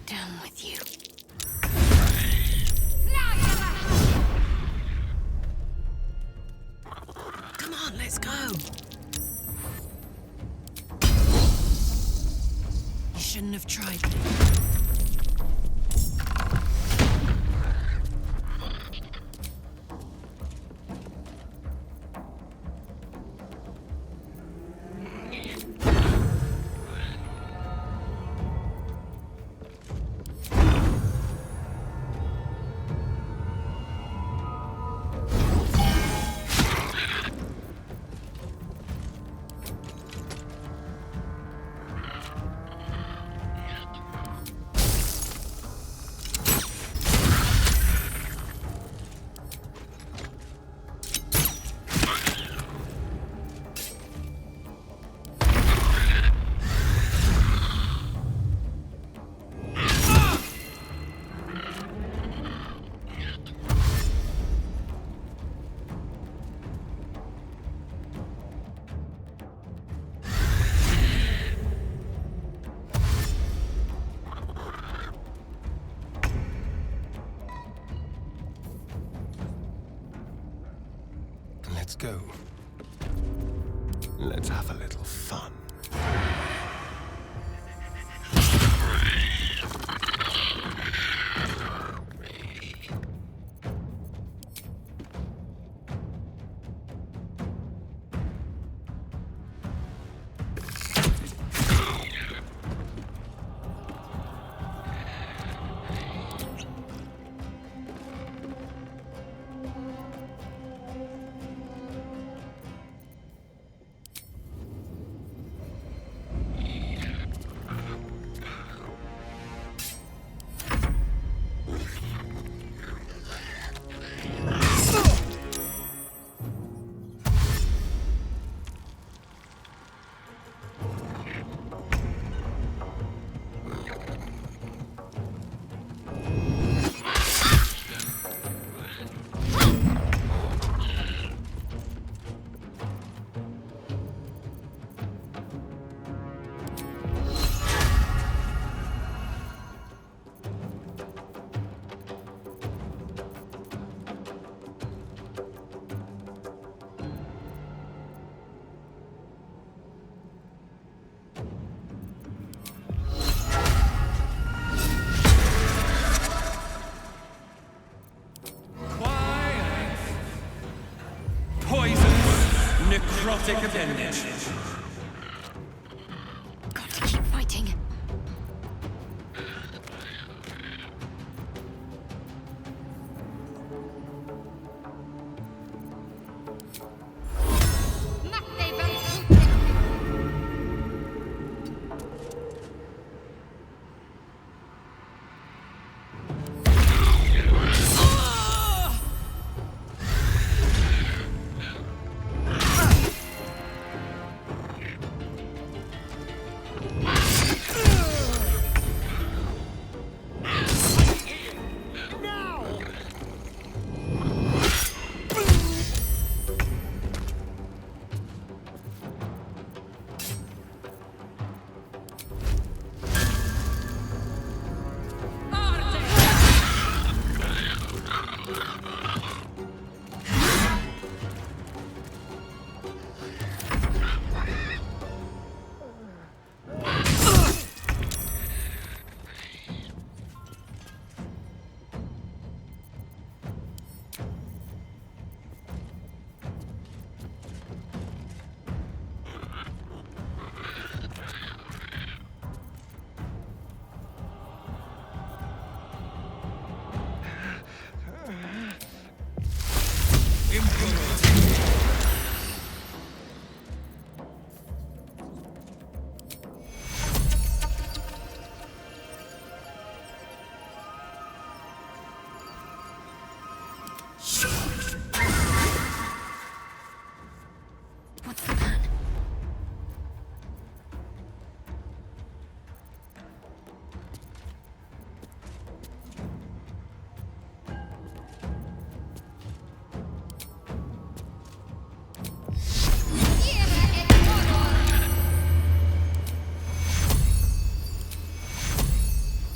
Down with you. Come on, let's go. You shouldn't have tried. Let's go. Let's have a little fun. Necrotic appendage. Gotta keep fighting.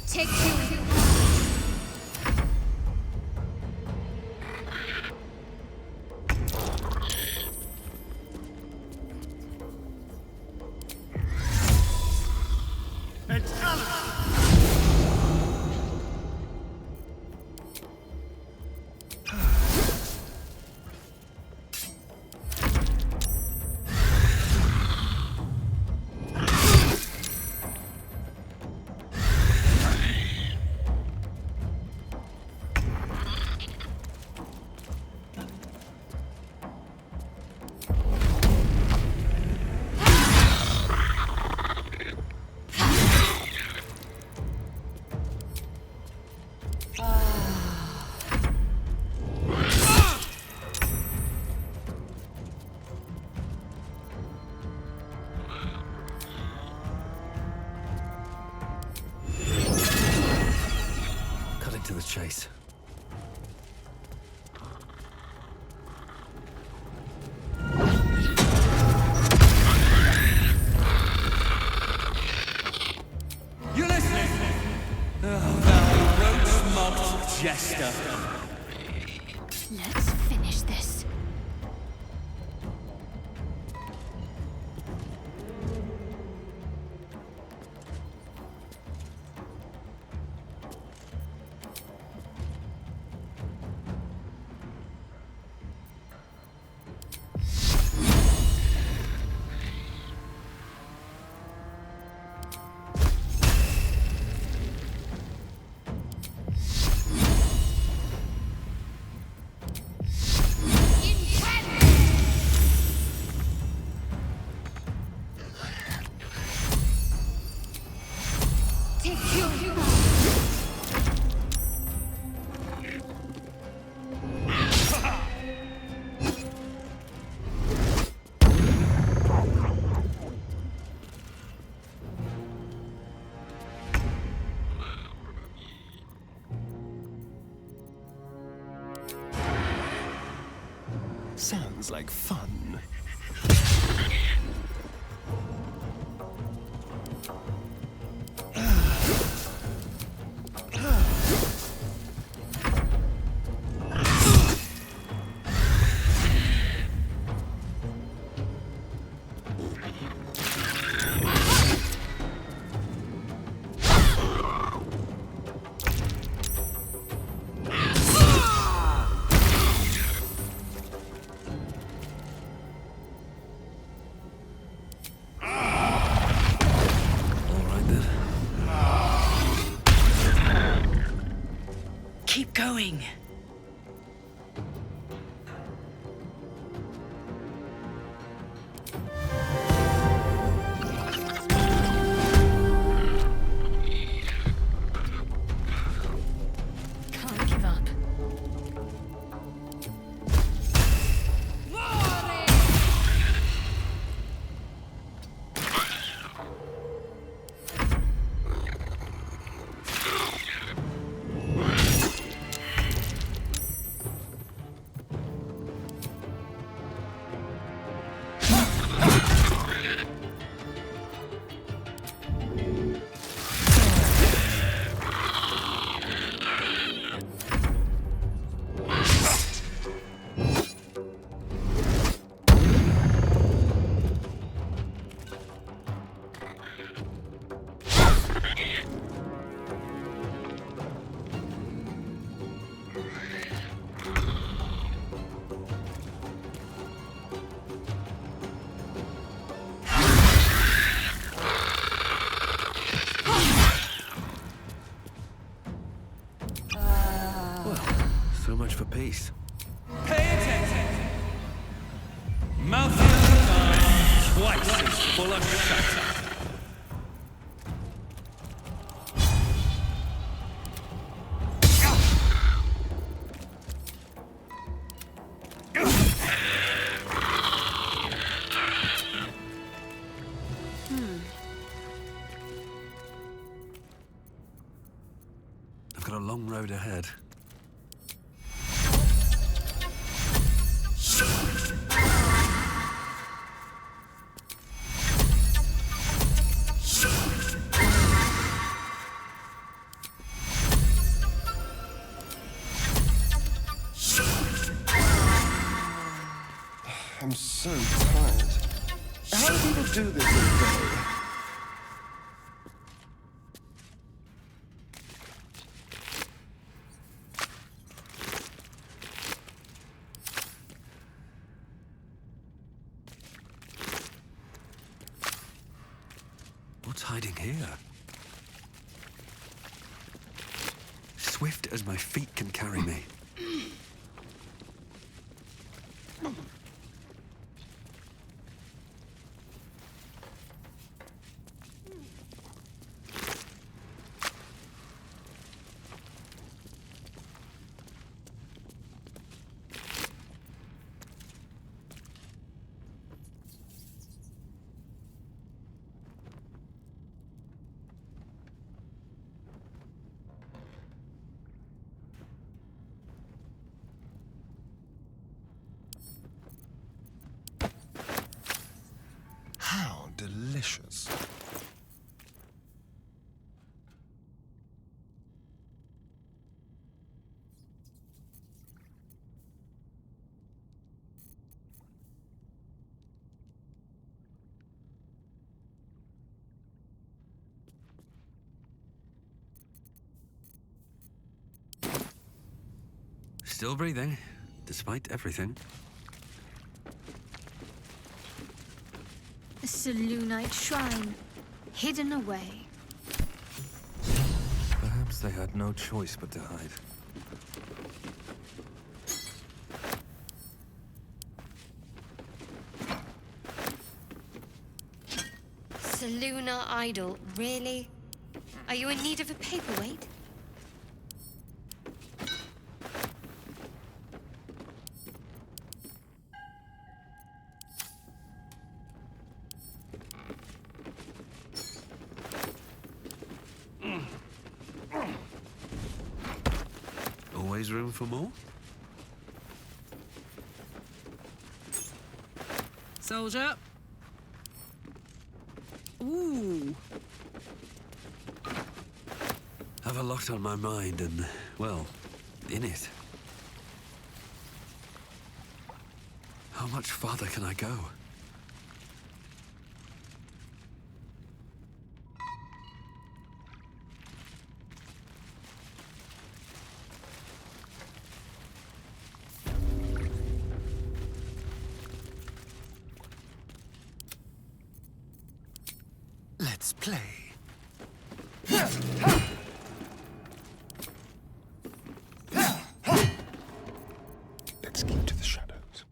Take two. To the chase. You listening? Oh, thou roach-mocked jester. Let's finish this. sounds like fun. Keep going. Can't give up. So much for peace. Pay attention! Mouth twice as full of shut. I've got a long road ahead. I'm so tired. How do people do this all day? What's hiding here? Swift as my feet can carry me. How delicious. Still breathing, despite everything. A Selûnite shrine, hidden away. Perhaps they had no choice but to hide. Selûna idol, really? Are you in need of a paperweight? Always room for more? Soldier. Ooh. Have a lot on my mind and, well, in it. How much farther can I go? Let's play. Let's keep to the shadows.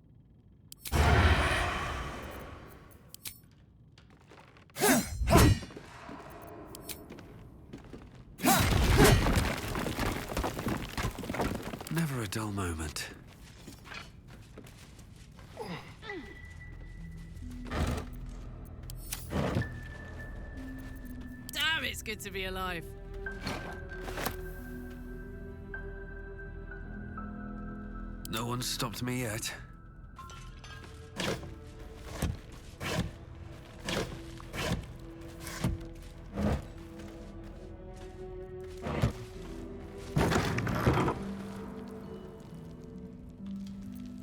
Never a dull moment. Damn, it's good to be alive. No one's stopped me yet.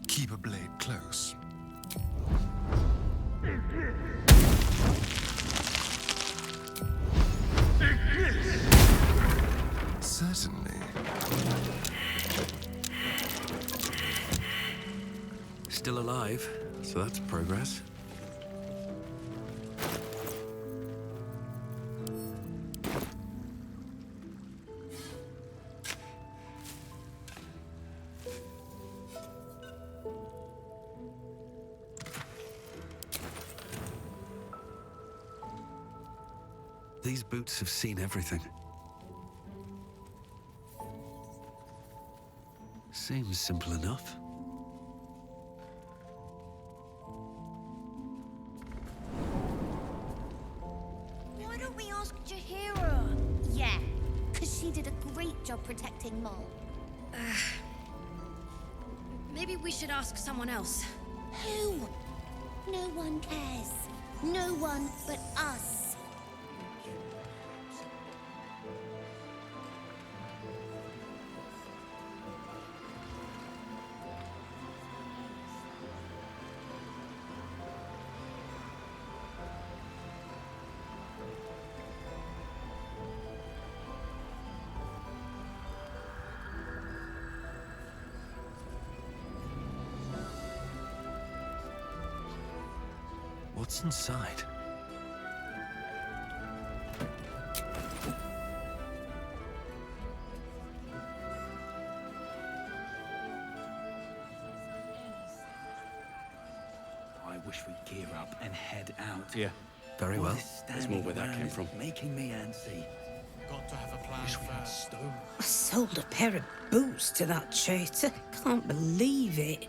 Keep a blade close. Certainly. Still alive, so that's progress. These boots have seen everything. Seems simple enough. Why don't we ask Jahira? Yeah, because she did a great job protecting Mol. Maybe we should ask someone else. Who? No one cares. No one but us. What's inside? I wish we'd gear up and head out. Yeah. Very well. There's more where that came from. Making me antsy. Got to have a plan Wish we had first. stone. I sold a pair of boots to that traitor. Can't believe it.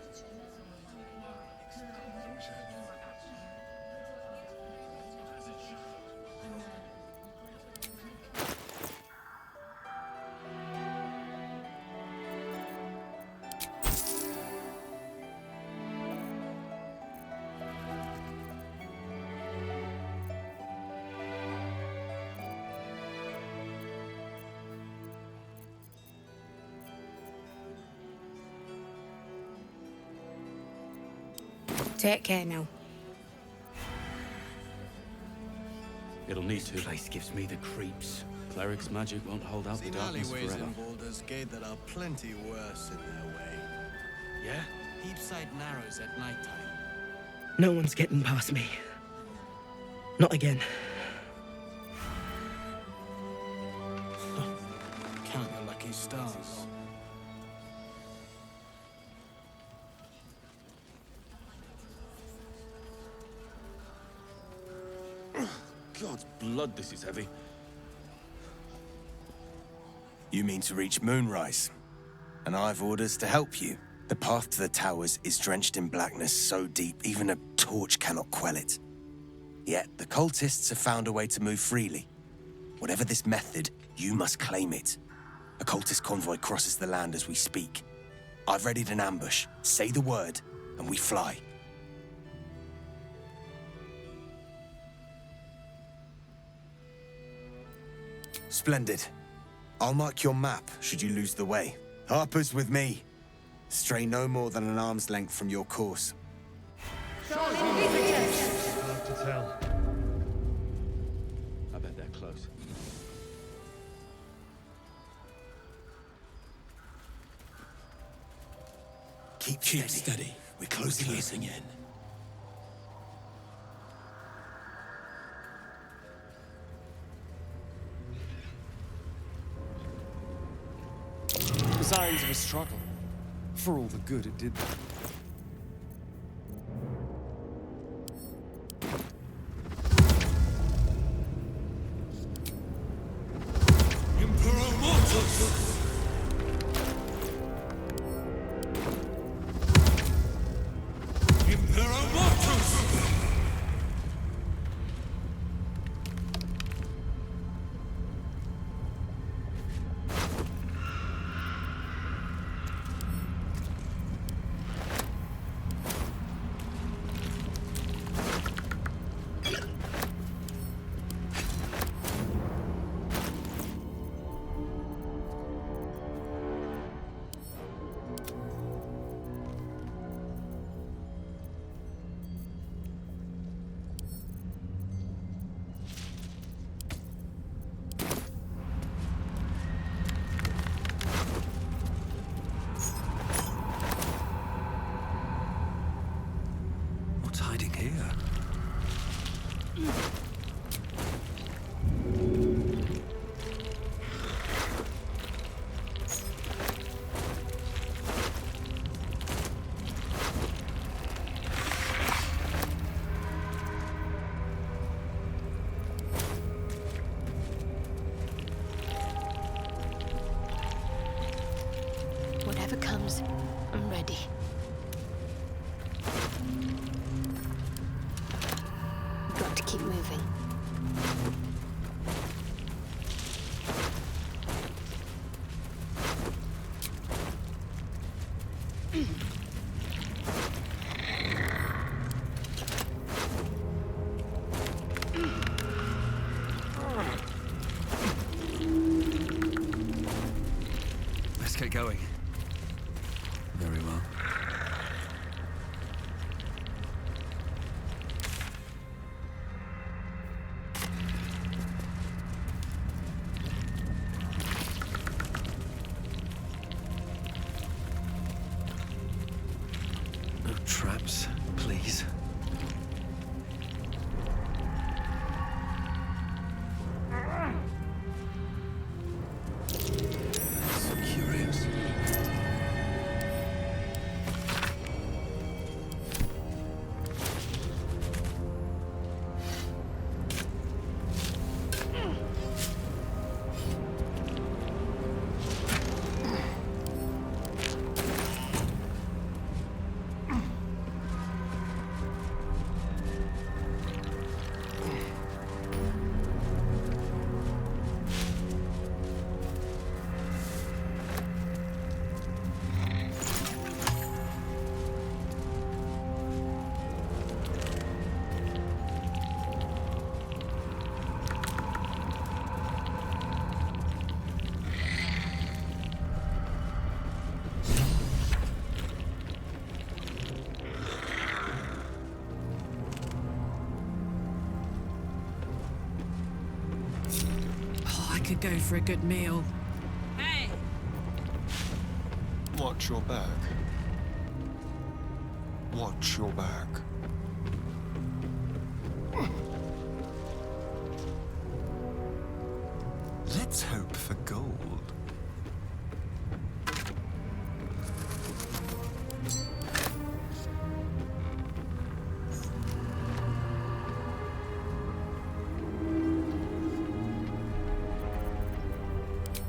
Take care now. It'll need to. This place gives me the creeps. Cleric's magic won't hold out the Seen darkness alleyways forever. in Baldur's Gate that are plenty worse in their way. Yeah? Heapside narrows at nighttime. No one's getting past me. Not again. Count your lucky stars. God's blood, this is heavy. You mean to reach Moonrise? And I've orders to help you. The path to the towers is drenched in blackness so deep, even a torch cannot quell it. Yet, the cultists have found a way to move freely. Whatever this method, you must claim it. A cultist convoy crosses the land as we speak. I've readied an ambush. Say the word, and we fly. Splendid. I'll mark your map should you lose the way. Harper's with me. Stray no more than an arm's length from your course. Hard to tell. I bet they're close. Keep steady. We're closing in. Signs of a struggle. For all the good it did. Emperor Mortis! Emperor Mortis! What's hiding here? Whatever comes, I'm ready. We've got to keep moving. Let's get going. Very well. No traps, please. So curious. Oh, I could go for a good meal. Hey! Watch your back. Watch your back. Let's hope for gold.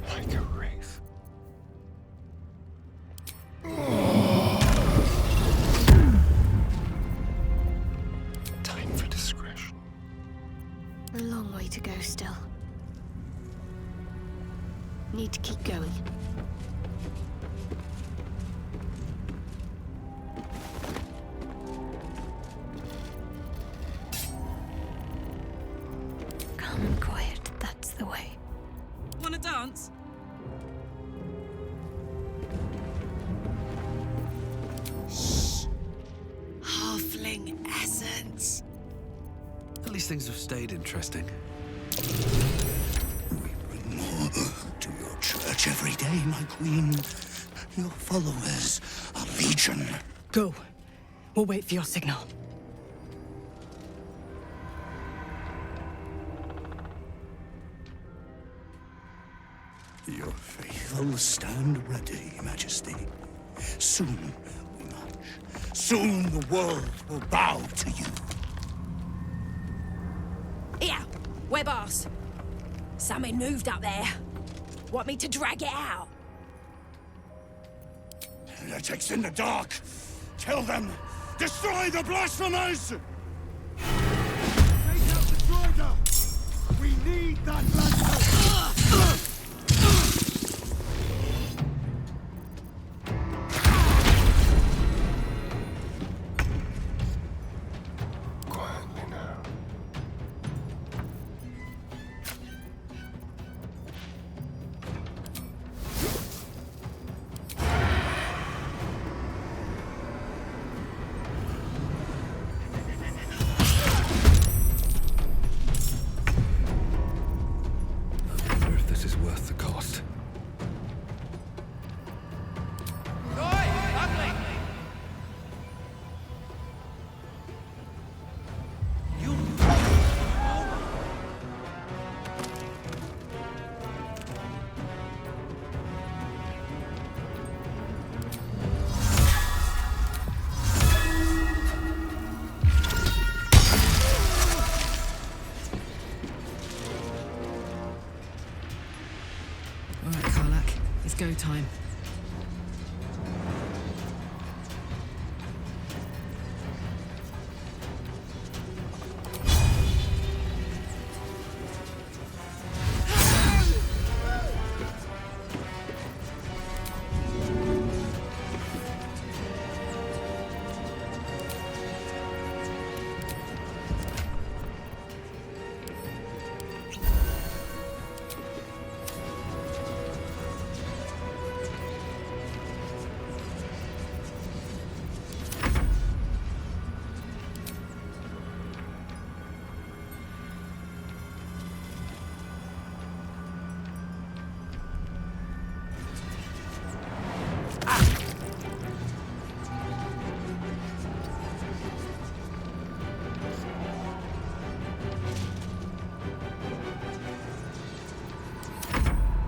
Like a wraith. Time for discretion. A long way to go still. Need to keep going. Calm and quiet, that's the way. to dance? Halfling essence. At least things have stayed interesting. More to your church every day, my queen. Your followers are legion. Go. We'll wait for your signal. Your faithful stand ready, Majesty. Soon we march. Soon the world will bow to you. Here, we're boss. Something moved up there. Want me to drag it out? Heretics in the dark! Kill them! Destroy the blasphemers! Take out the Drider! We need that lantern! Quietly now. I wonder if this is worth the cost. All right, Karlak. It's go time.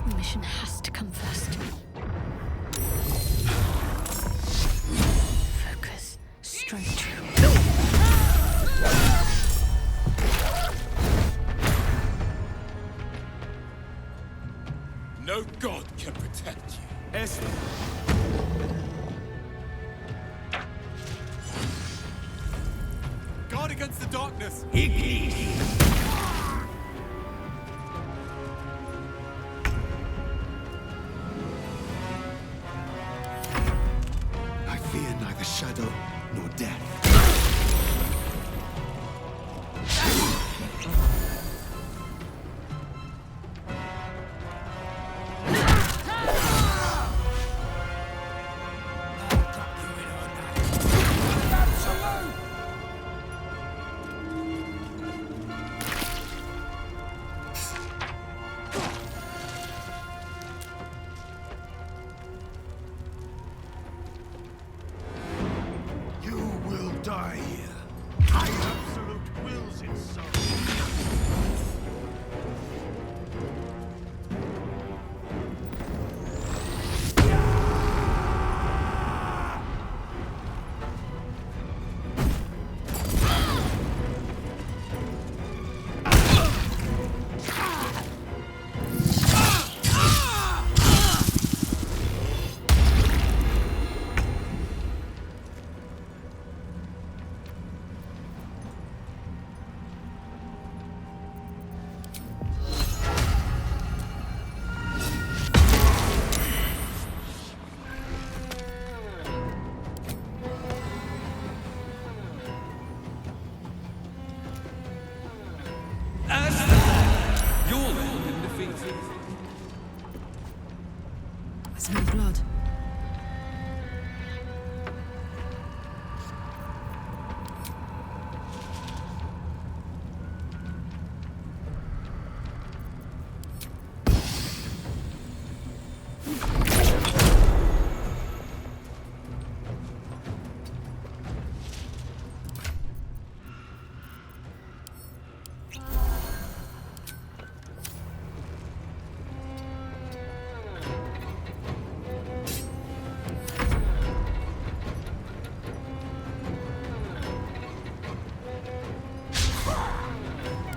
The mission has to come first. Focus. Straight true. No god can protect you. Esther. Guard against the darkness. I fear neither shadow nor death. smell blood.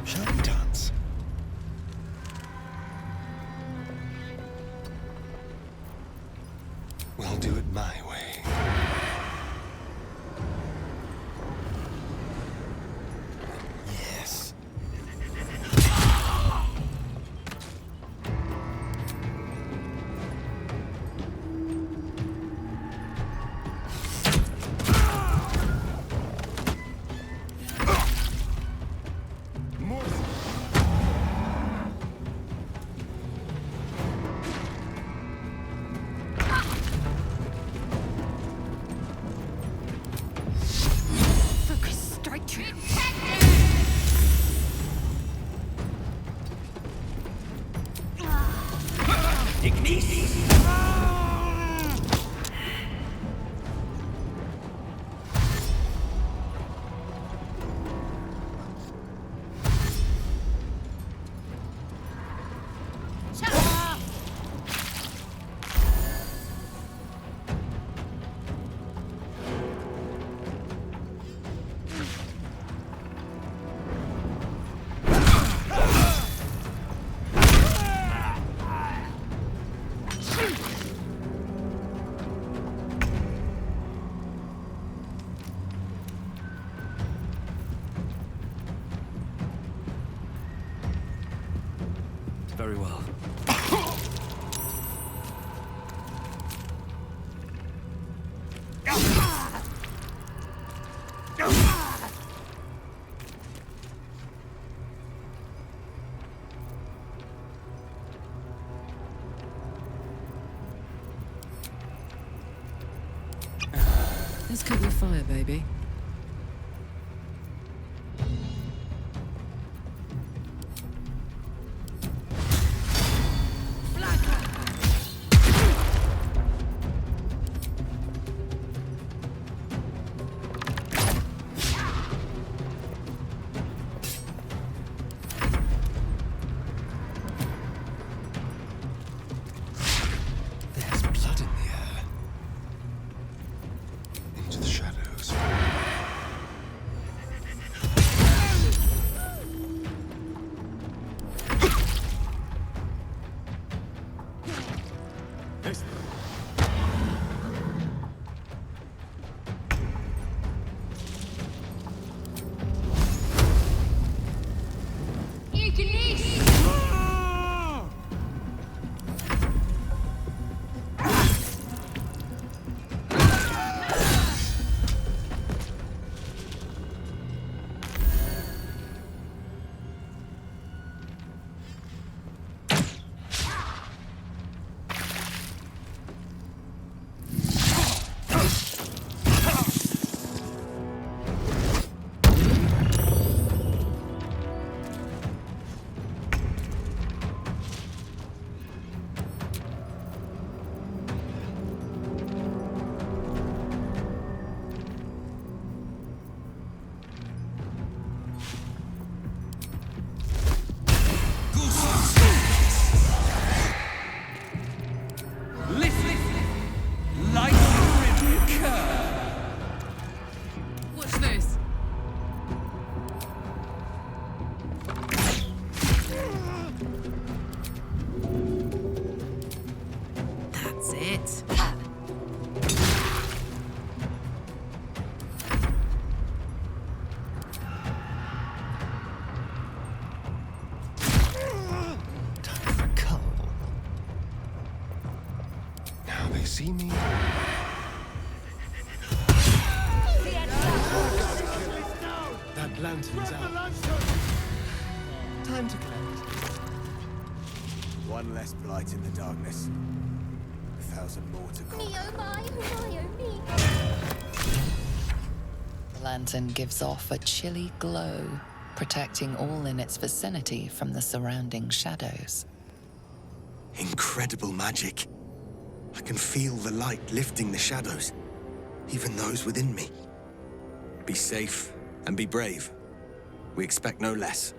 Shall we dance? We'll do it my way. Yes. Focus, strike true. Very well. Let's cook with fire, baby. There's blood in the air. Into the shadows. Watch this. That's it. Time for a cull. Now they see me. That lantern's out. Time to collect. One less blight in the darkness. 10,000 more to come. Me oh my, oh me. The lantern gives off a chilly glow, protecting all in its vicinity from the surrounding shadows. Incredible magic. I can feel the light lifting the shadows, even those within me. Be safe and be brave. We expect no less.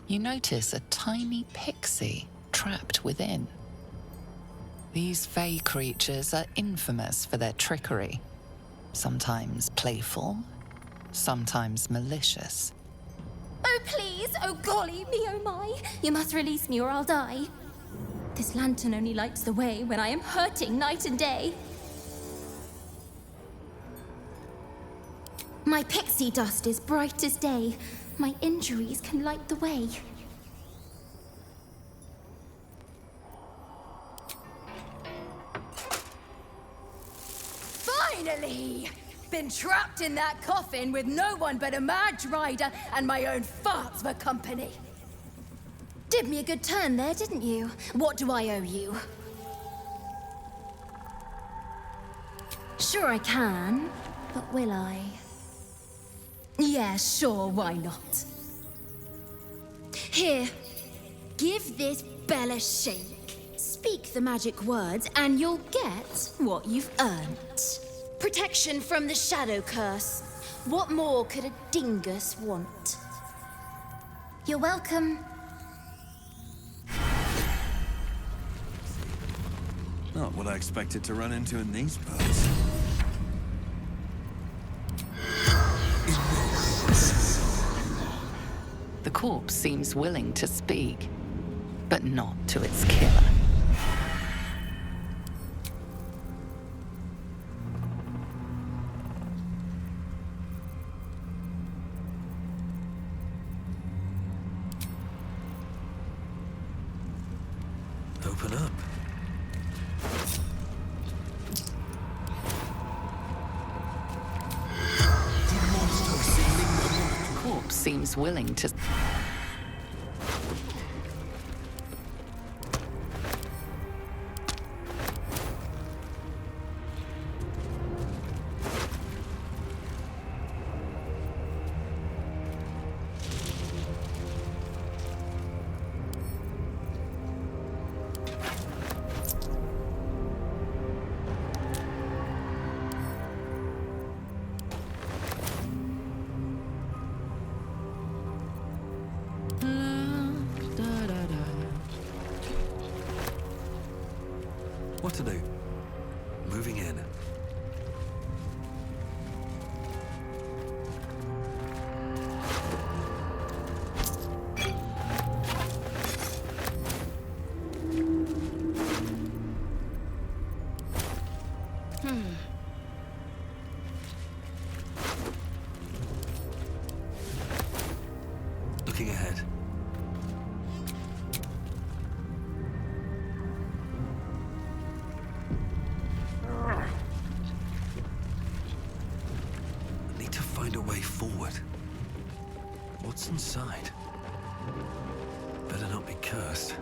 You notice a tiny pixie trapped within. These fey creatures are infamous for their trickery. Sometimes playful, sometimes malicious. Oh please, oh golly, me oh my. You must release me or I'll die. This lantern only lights the way when I am hurting night and day. My pixie dust is bright as day. My injuries can light the way. Finally! Been trapped in that coffin with no one but a mad rider and my own farts for company. Did me a good turn there, didn't you? What do I owe you? Sure I can, but will I? Yeah, sure, why not? Here, give this bell a shake. Speak the magic words and you'll get what you've earned. Protection from the shadow curse. What more could a dingus want? You're welcome. Not what I expected to run into in these parts. The corpse seems willing to speak, but not to its killer. Open up. The corpse seems willing to... What to do? Moving in. Looking ahead. Need to find a way forward. What's inside? Better not be cursed.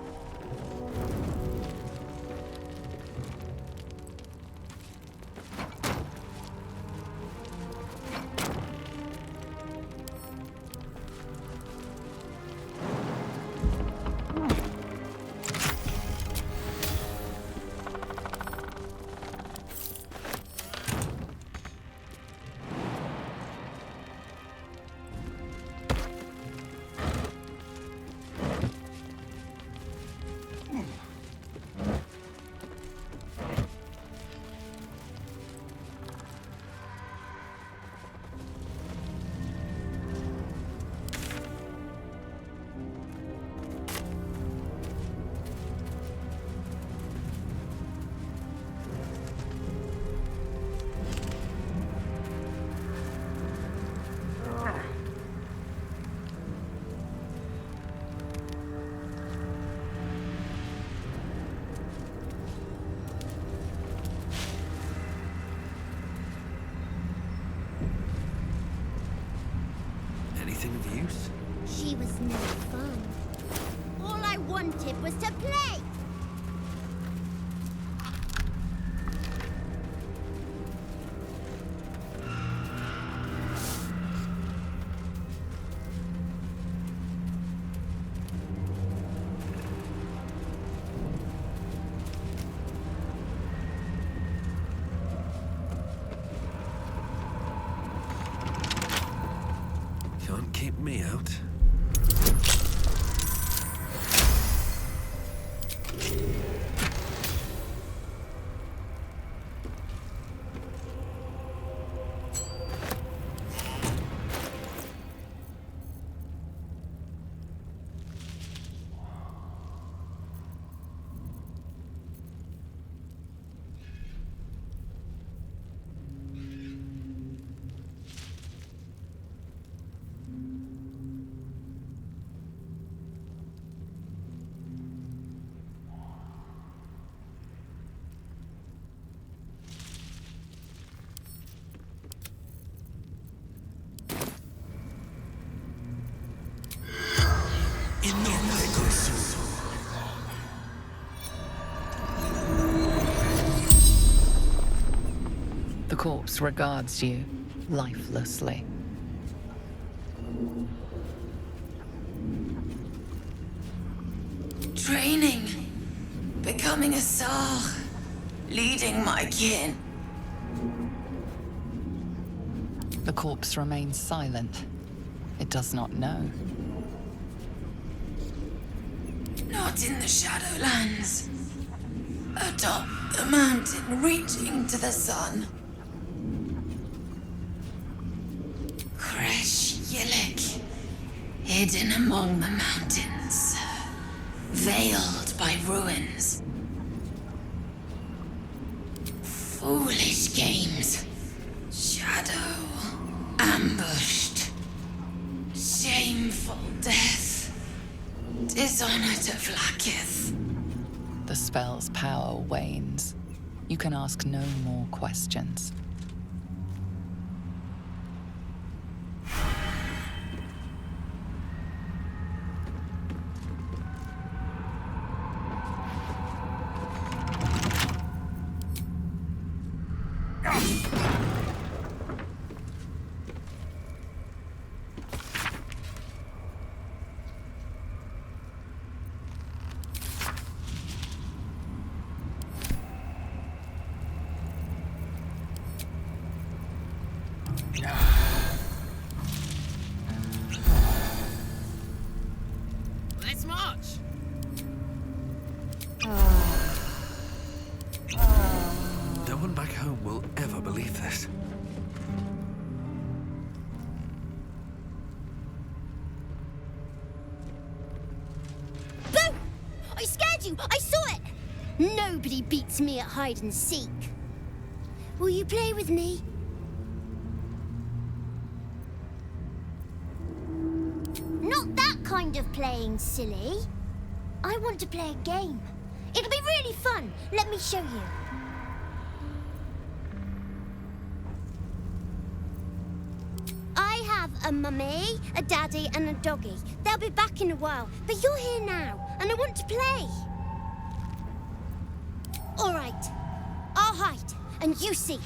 Anything of use? She was no fun. All I wanted was to play. corpse regards you lifelessly. Training. Becoming a Sar. Leading my kin. The corpse remains silent. It does not know. Not in the Shadowlands. Atop the mountain reaching to the sun. Kresh Yilik. Hidden among the mountains. Veiled by ruins. Foolish games. Shadow. Ambushed. Shameful death. Dishonor to Vlaakith. The spell's power wanes. You can ask no more questions. Let's march! No one back home will ever believe this. Boo! I scared you! I saw it! Nobody beats me at hide and seek. Will you play with me? Not that kind of playing, silly. I want to play a game. It'll be really fun. Let me show you. I have a mummy, a daddy, and a doggy. They'll be back in a while, but you're here now, and I want to play. All right. I'll hide, and you seek.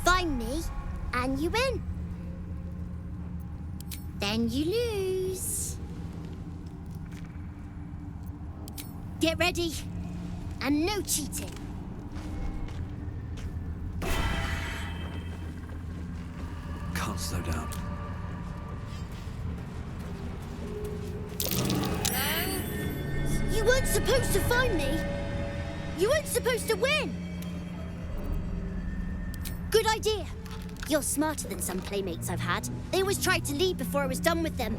Find me, and you win. Then you lose. Get ready, and no cheating. Can't slow down. You weren't supposed to find me. You weren't supposed to win. Good idea. You're smarter than some playmates I've had. They always tried to leave before I was done with them.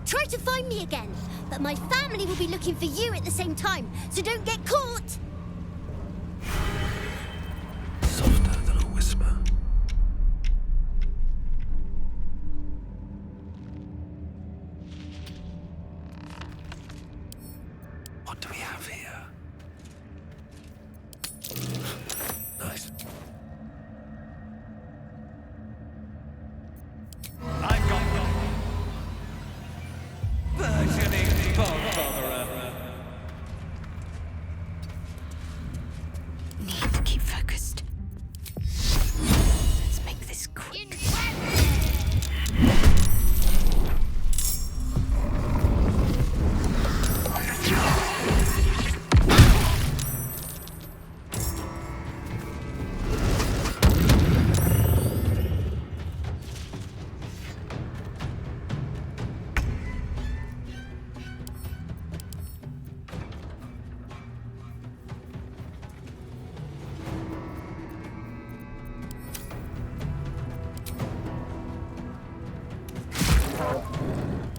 Try to find me again, but my family will be looking for you at the same time, so don't get caught. Softer than a whisper. What do we have here? Nice. I've got burgeoning botherer. Need to keep focused. Let's make this quick.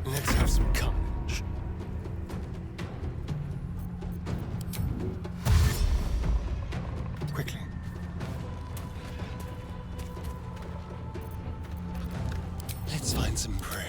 Let's have some courage. Quickly. Let's find some prey.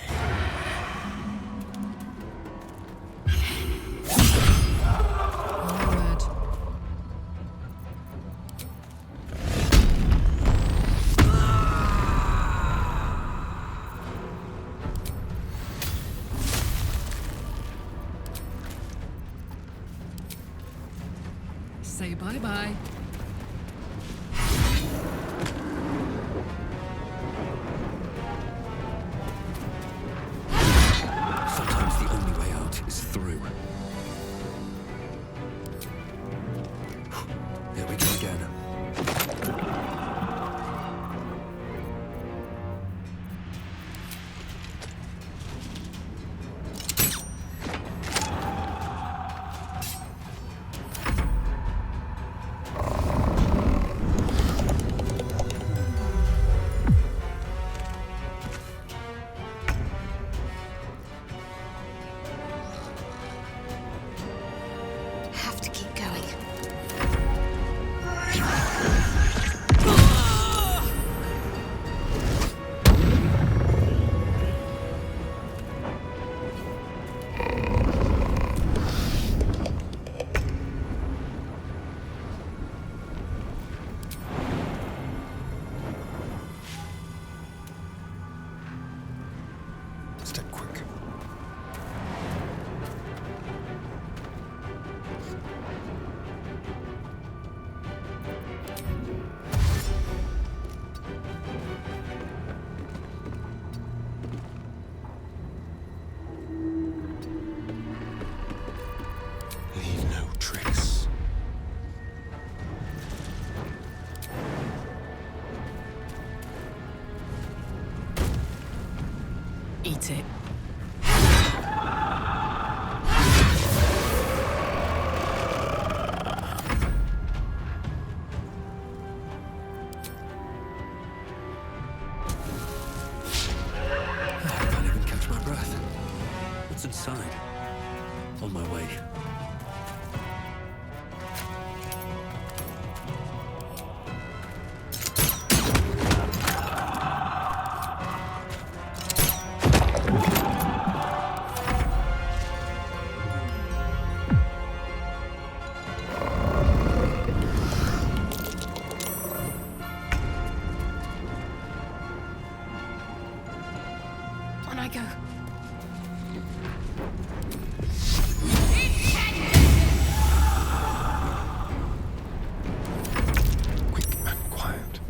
Say bye-bye. side. On my way. On I go. Quick and quiet.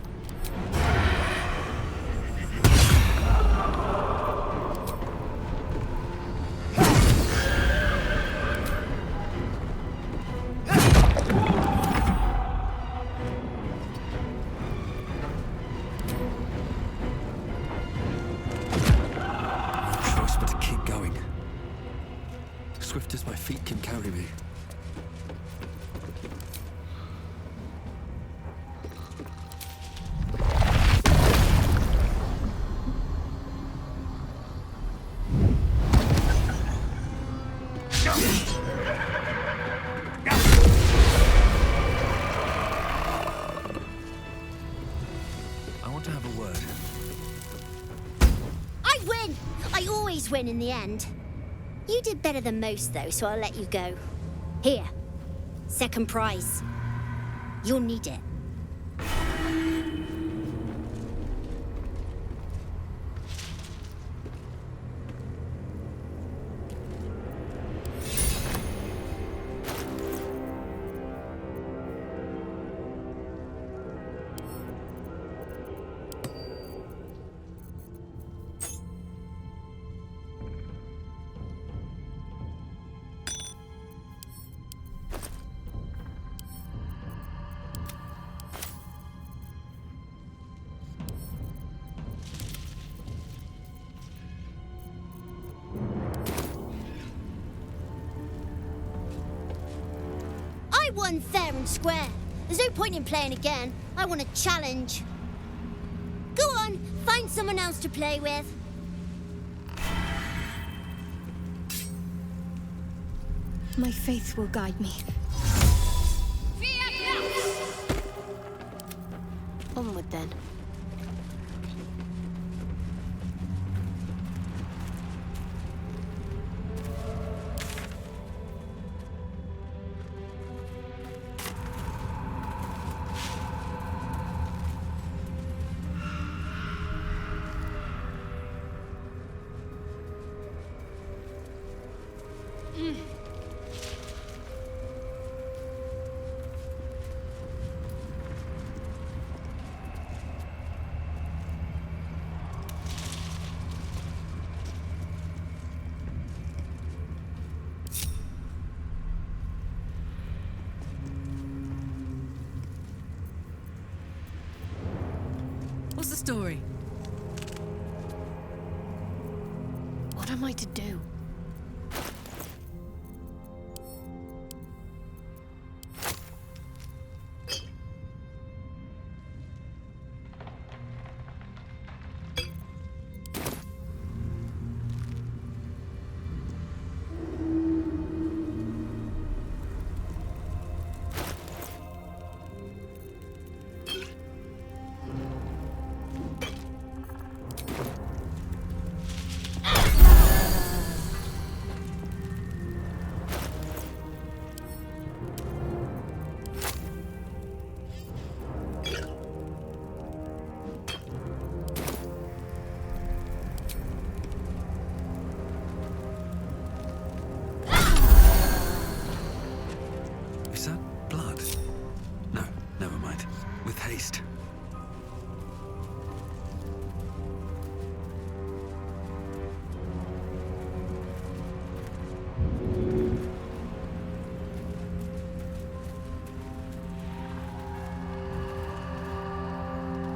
Choice but to keep going. Swift as my feet can carry me. I want to have a word. I win! I always win in the end. You did better than most, though, so I'll let you go. Here. Second prize. You'll need it. I won fair and square. There's no point in playing again. I want a challenge. Go on, find someone else to play with. My faith will guide me. Onward then. What's the story? What am I to do? Is that blood? No, never mind. With haste.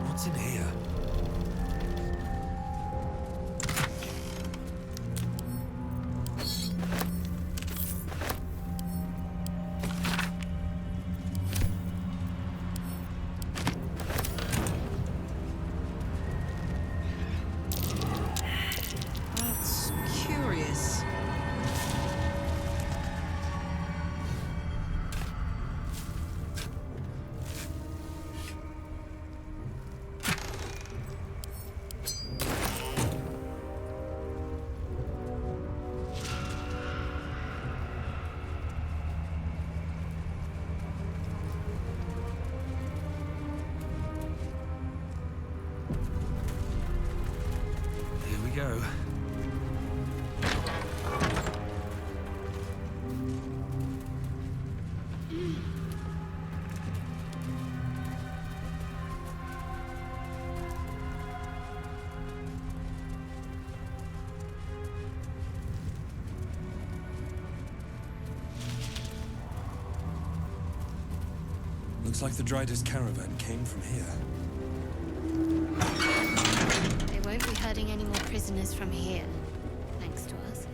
What's in here? That's curious. Looks like the Driders' caravan came from here. They won't be herding any more prisoners from here, thanks to us.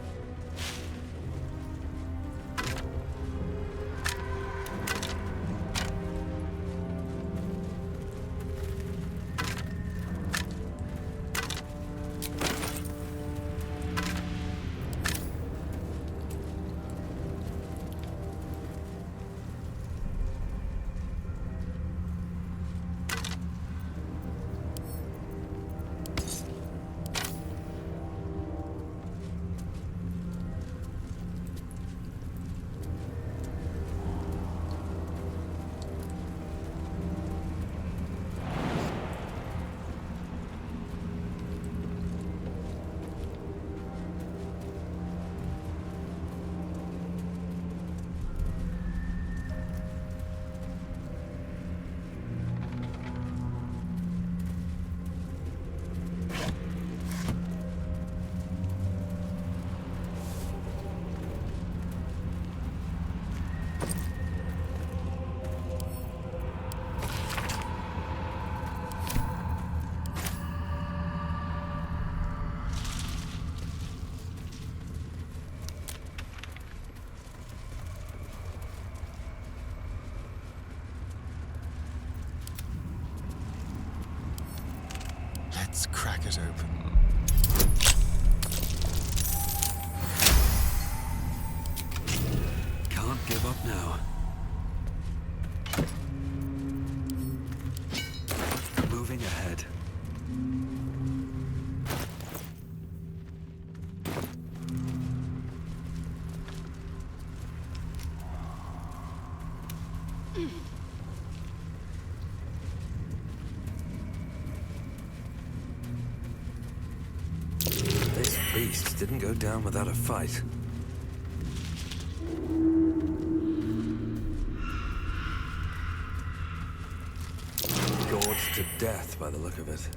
Let's crack it open. Can't give up now. Moving ahead. This beast didn't go down without a fight. Gored to death by the look of it.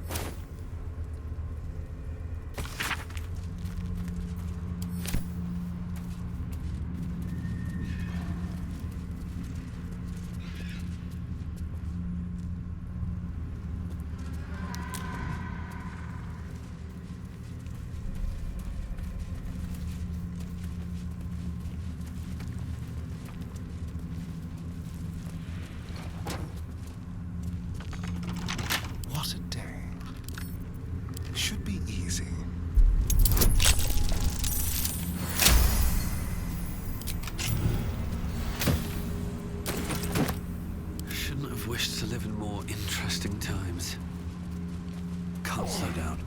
What a day. Should be easy. Shouldn't have wished to live in more interesting times. Can't slow down.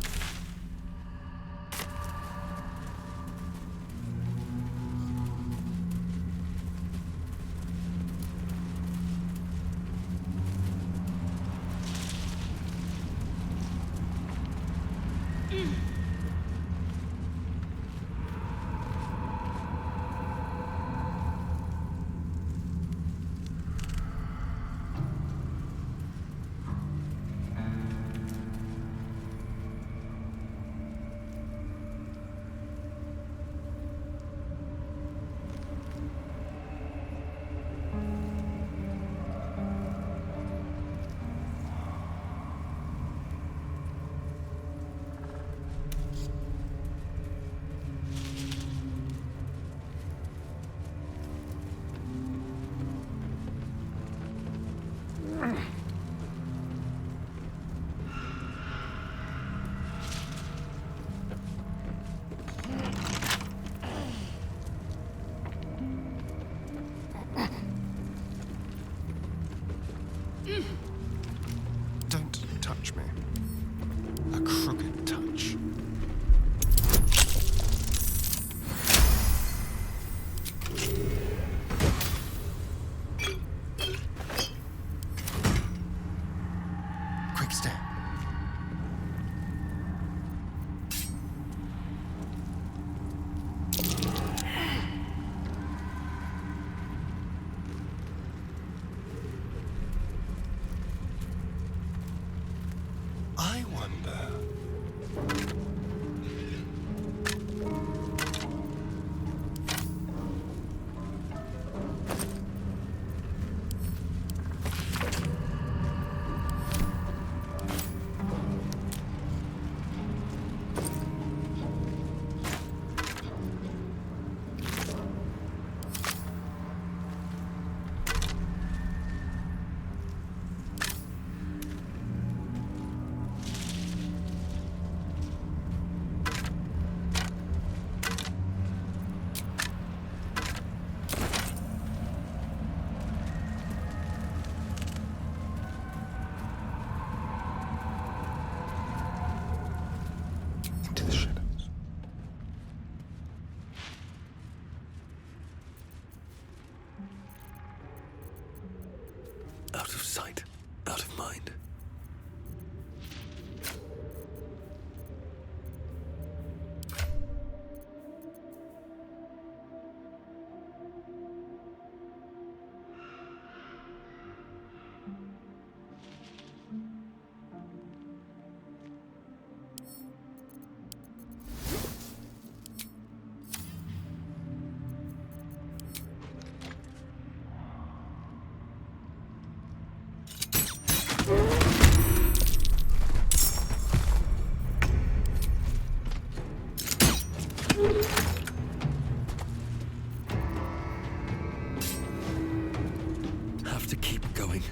Have to keep going.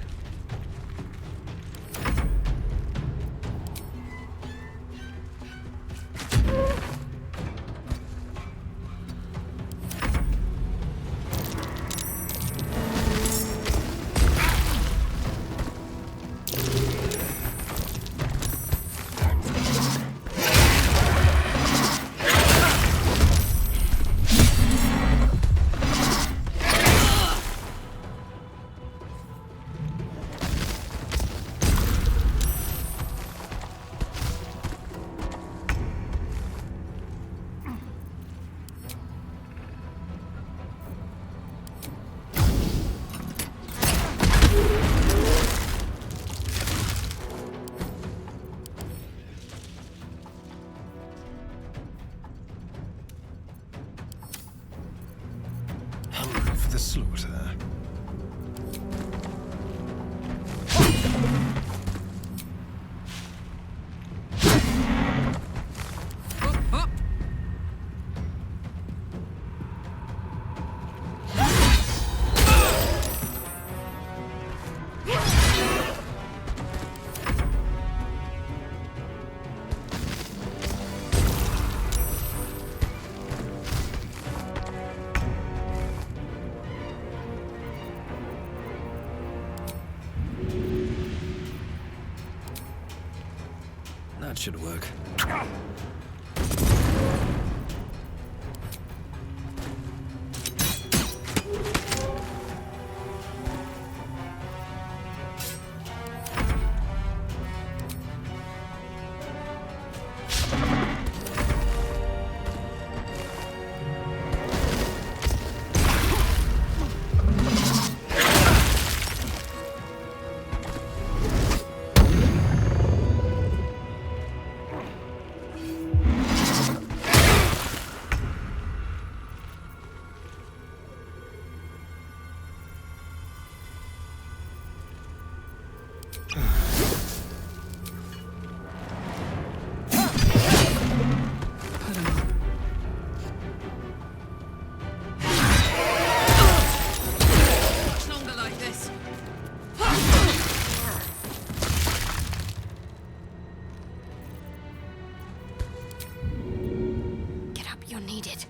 Hungry for the slaughter. That should work. Much longer like this. Get up, you're needed.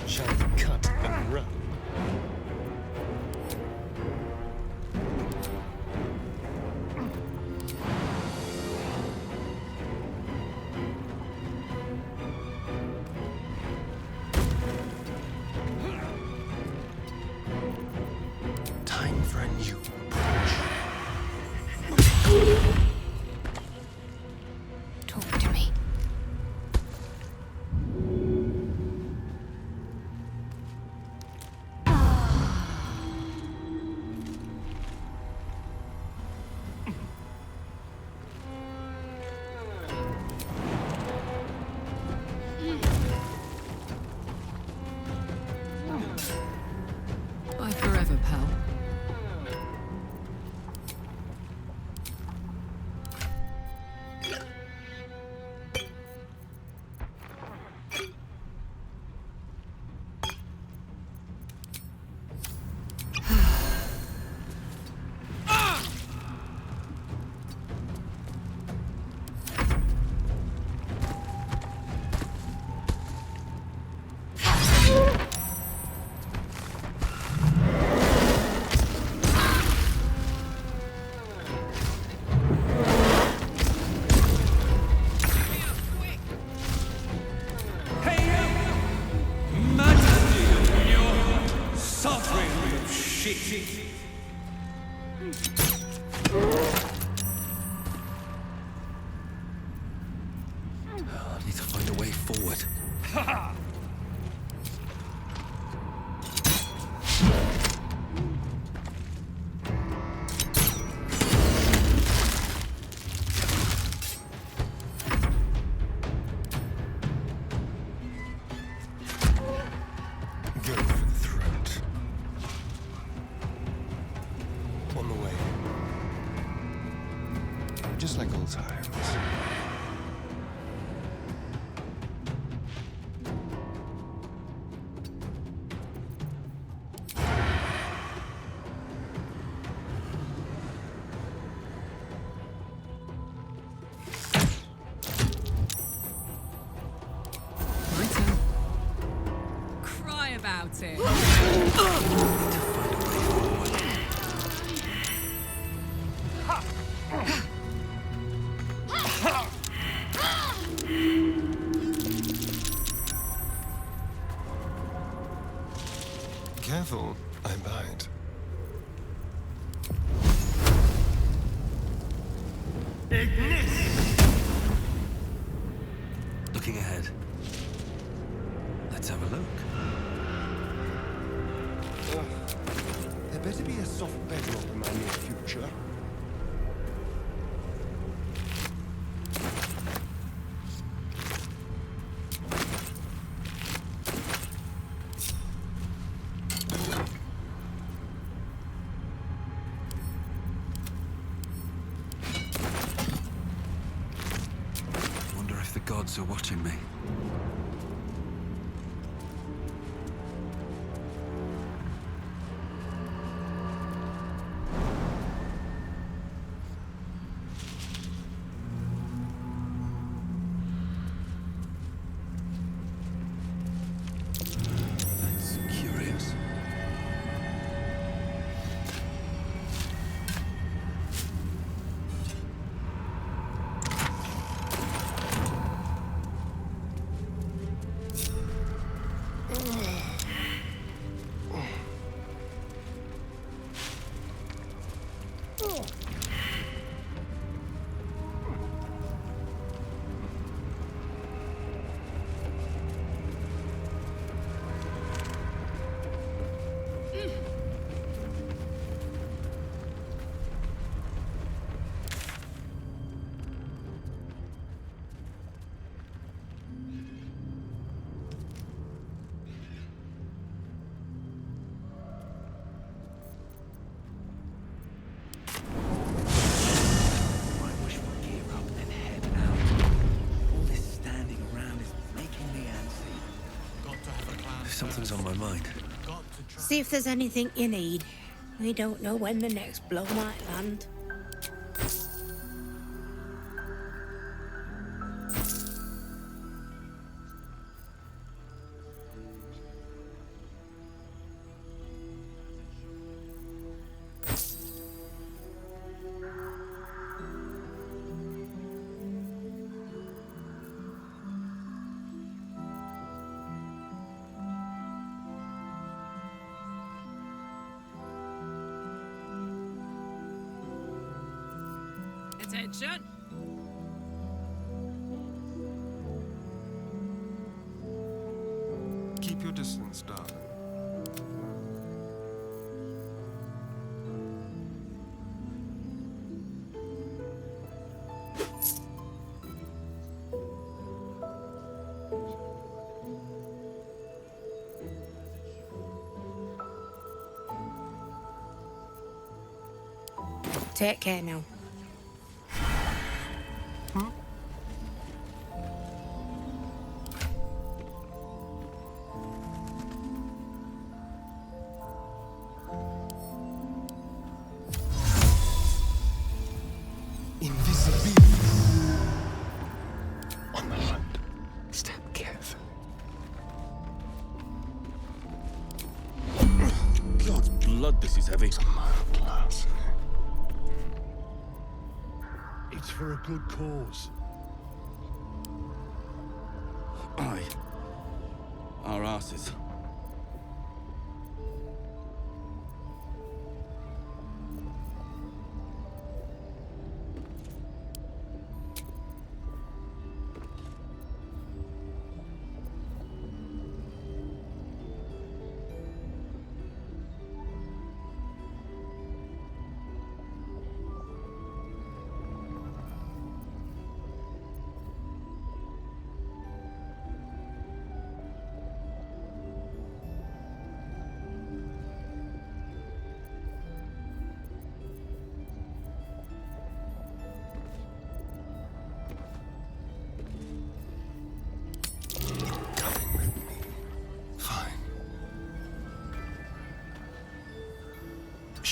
Shall we cut and run? Time for a new approach. Talk to me. Bye forever, pal. I need to find a way forward. Ha! Go for the throat. On the way. Just like old times. Cry about it. Careful, I bite. Looking ahead. Let's have a look. There better be a soft bedrock in my near future. Wonder if the gods are watching me. That's curious. Something's on my mind. See if there's anything you need. We don't know when the next blow might land. Attention. Keep your distance, darling. Take care now. On the hunt. Step carefully. God's blood, this is heavy. It's a mild class. It's for a good cause. Aye. Our asses.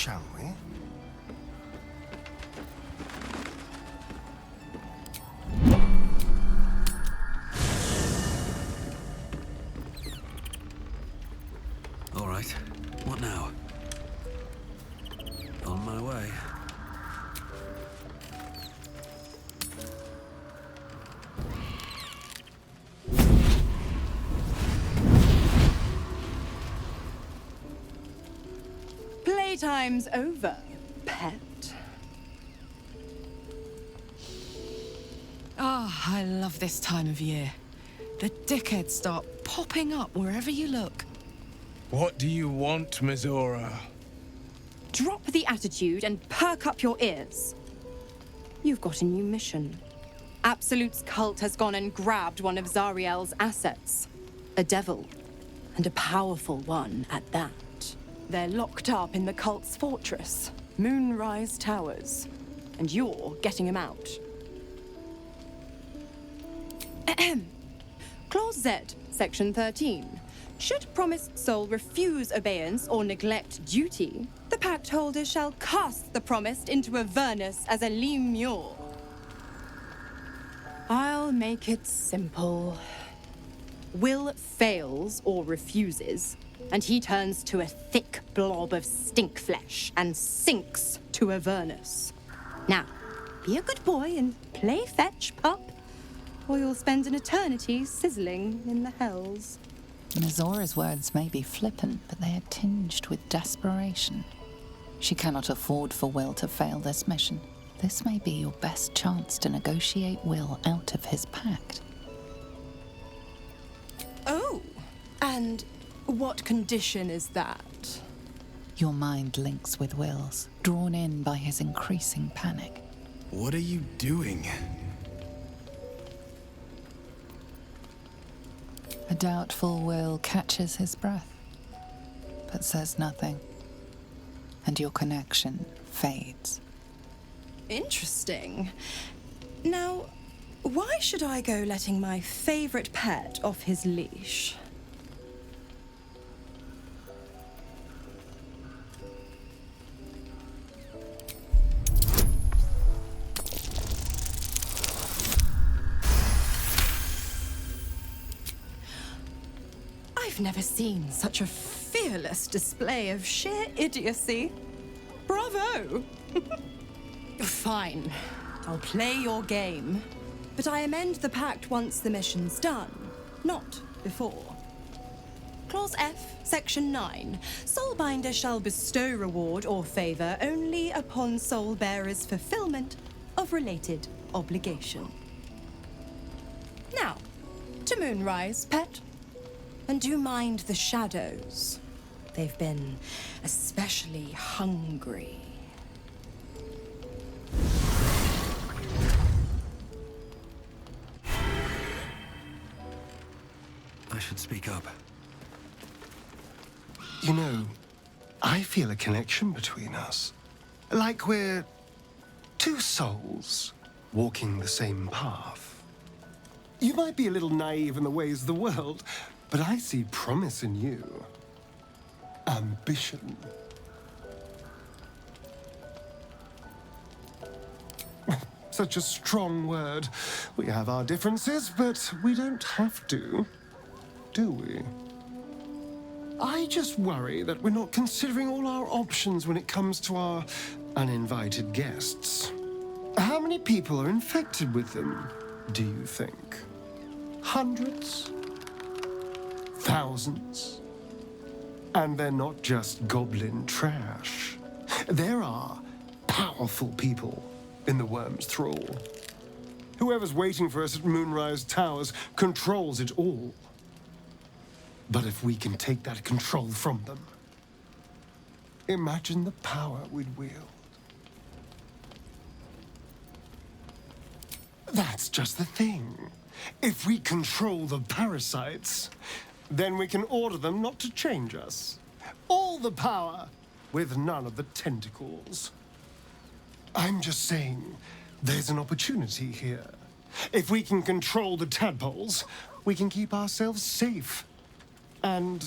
shall we? All right. What now? On my way. Playtime's over, pet. Ah, I love this time of year. The dickheads start popping up wherever you look. What do you want, Mizora? Drop the attitude and perk up your ears. You've got a new mission. Absolute's cult has gone and grabbed one of Zariel's assets. A devil. And a powerful one at that. They're locked up in the cult's fortress, Moonrise Towers. And you're getting them out. Ahem. Clause Z, Section 13. Should promised soul refuse obeyance or neglect duty, the pact holder shall cast the promised into Avernus as a lemure. I'll make it simple. Will fails or refuses, and he turns to a thick blob of stink flesh and sinks to Avernus. Now, be a good boy and play fetch, pup, or you'll spend an eternity sizzling in the hells. Mizora's words may be flippant, but they are tinged with desperation. She cannot afford for Will to fail this mission. This may be your best chance to negotiate Will out of his pact. Oh, and what condition is that? Your mind links with Will's, drawn in by his increasing panic. What are you doing? A doubtful Will catches his breath, but says nothing, and your connection fades. Interesting. Now, why should I go letting my favorite pet off his leash? I've never seen such a fearless display of sheer idiocy. Bravo! Fine. I'll play your game. But I amend the pact once the mission's done, not before. Clause F, Section 9. Soulbinder shall bestow reward or favor only upon soul bearer's fulfillment of related obligation. Now, to Moonrise, pet. And do mind the shadows. They've been especially hungry. I should speak up. You know, I feel a connection between us. Like we're two souls walking the same path. You might be a little naive in the ways of the world, but I see promise in you. Ambition. Such a strong word. We have our differences, but we don't have to, do we? I just worry that we're not considering all our options when it comes to our uninvited guests. How many people are infected with them, do you think? Hundreds? Thousands? And they're not just goblin trash. There are powerful people in the worm's thrall. Whoever's waiting for us at Moonrise Towers controls it all. But if we can take that control from them, imagine the power we'd wield. That's just the thing. If we control the parasites, then we can order them not to change us. All the power, with none of the tentacles. I'm just saying, there's an opportunity here. If we can control the tadpoles, we can keep ourselves safe and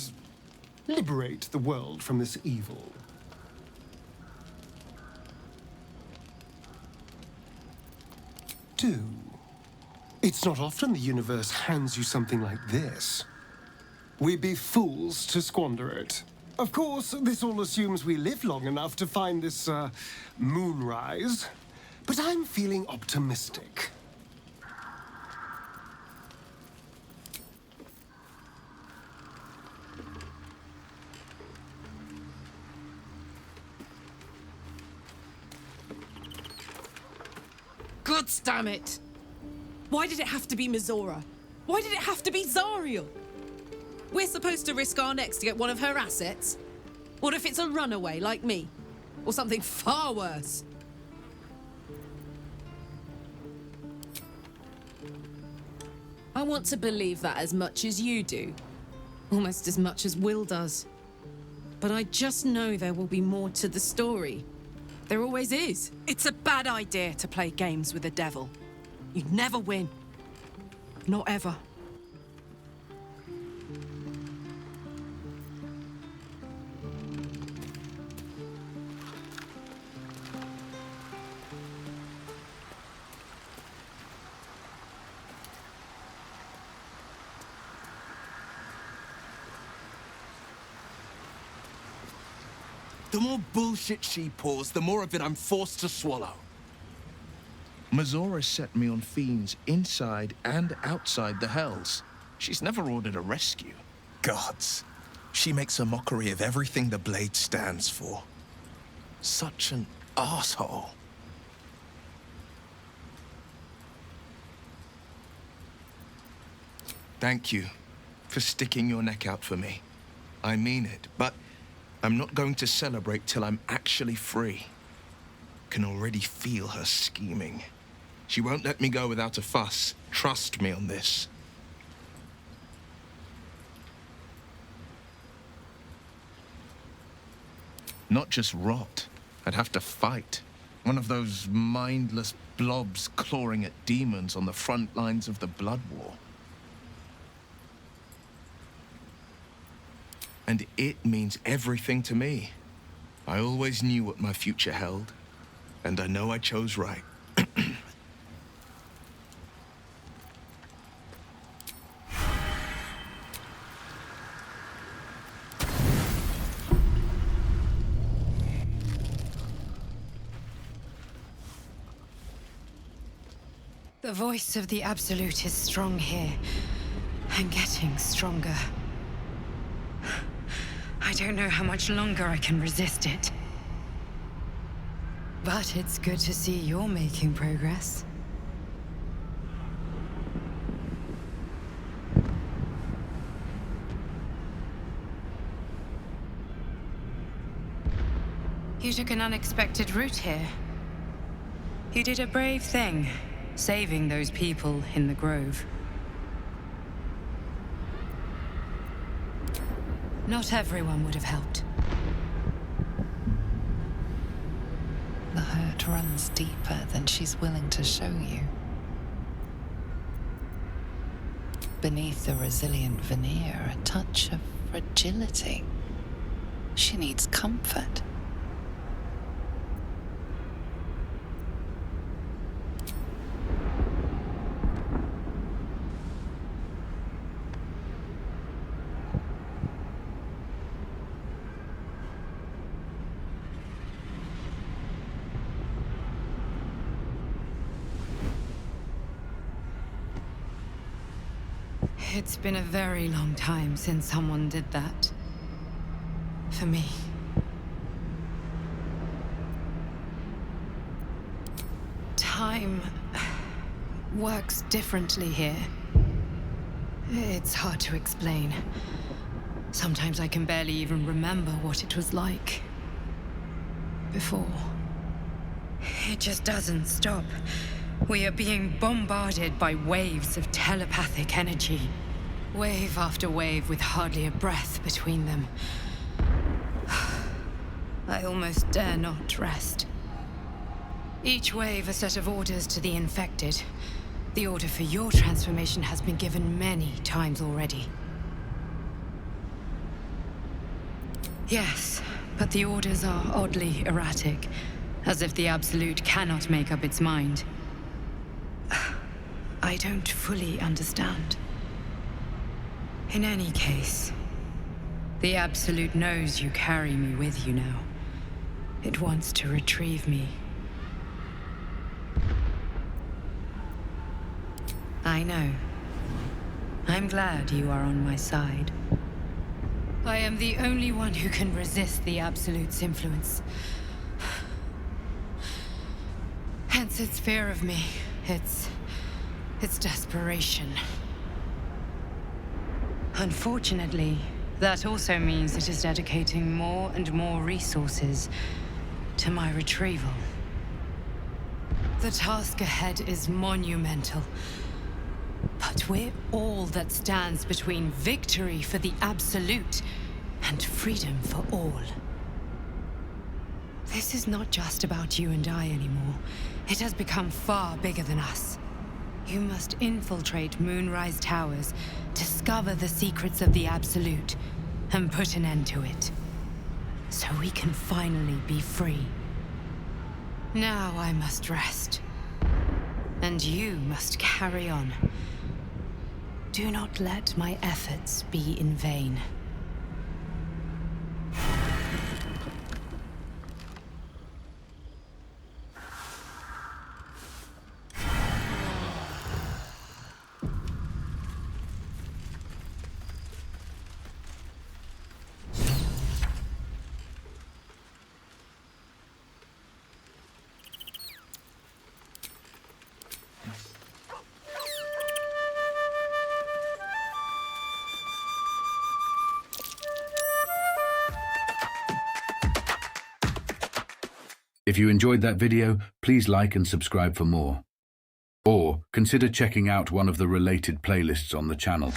liberate the world from this evil. too. It's not often the universe hands you something like this. We'd be fools to squander it. Of course, this all assumes we live long enough to find this, moonrise. But I'm feeling optimistic. God damn it! Why did it have to be Mizora? Why did it have to be Zariel? We're supposed to risk our necks to get one of her assets? What if it's a runaway like me? Or something far worse? I want to believe that as much as you do. Almost as much as Will does. But I just know there will be more to the story. There always is. It's a bad idea to play games with the devil. You'd never win. Not ever. The more bullshit she pours, the more of it I'm forced to swallow. Mizora set me on fiends inside and outside the Hells. She's never ordered a rescue. Gods. She makes a mockery of everything the Blade stands for. Such an asshole. Thank you for sticking your neck out for me. I mean it, but I'm not going to celebrate till I'm actually free. Can already feel her scheming. She won't let me go without a fuss. Trust me on this. Not just rot. I'd have to fight. One of those mindless blobs clawing at demons on the front lines of the Blood War. And it means everything to me. I always knew what my future held, and I know I chose right. The voice of the Absolute is strong here, and getting stronger. I don't know how much longer I can resist it. But it's good to see you're making progress. You took an unexpected route here. You did a brave thing, saving those people in the Grove. Not everyone would have helped. The hurt runs deeper than she's willing to show you. Beneath the resilient veneer, a touch of fragility. She needs comfort. It's been a very long time since someone did that. For me. Time works differently here. It's hard to explain. Sometimes I can barely even remember what it was like before. It just doesn't stop. We are being bombarded by waves of telepathic energy. Wave after wave with hardly a breath between them. I almost dare not rest. Each wave a set of orders to the infected. The order for your transformation has been given many times already. Yes, but the orders are oddly erratic, as if the Absolute cannot make up its mind. I don't fully understand. In any case, the Absolute knows you carry me with you now. It wants to retrieve me. I know. I'm glad you are on my side. I am the only one who can resist the Absolute's influence. Hence its fear of me. Its desperation. Unfortunately, that also means it is dedicating more and more resources to my retrieval. The task ahead is monumental. But we're all that stands between victory for the Absolute and freedom for all. This is not just about you and I anymore. It has become far bigger than us. You must infiltrate Moonrise Towers, discover the secrets of the Absolute, and put an end to it. So we can finally be free. Now I must rest. And you must carry on. Do not let my efforts be in vain. If you enjoyed that video, please like and subscribe for more. Or consider checking out one of the related playlists on the channel.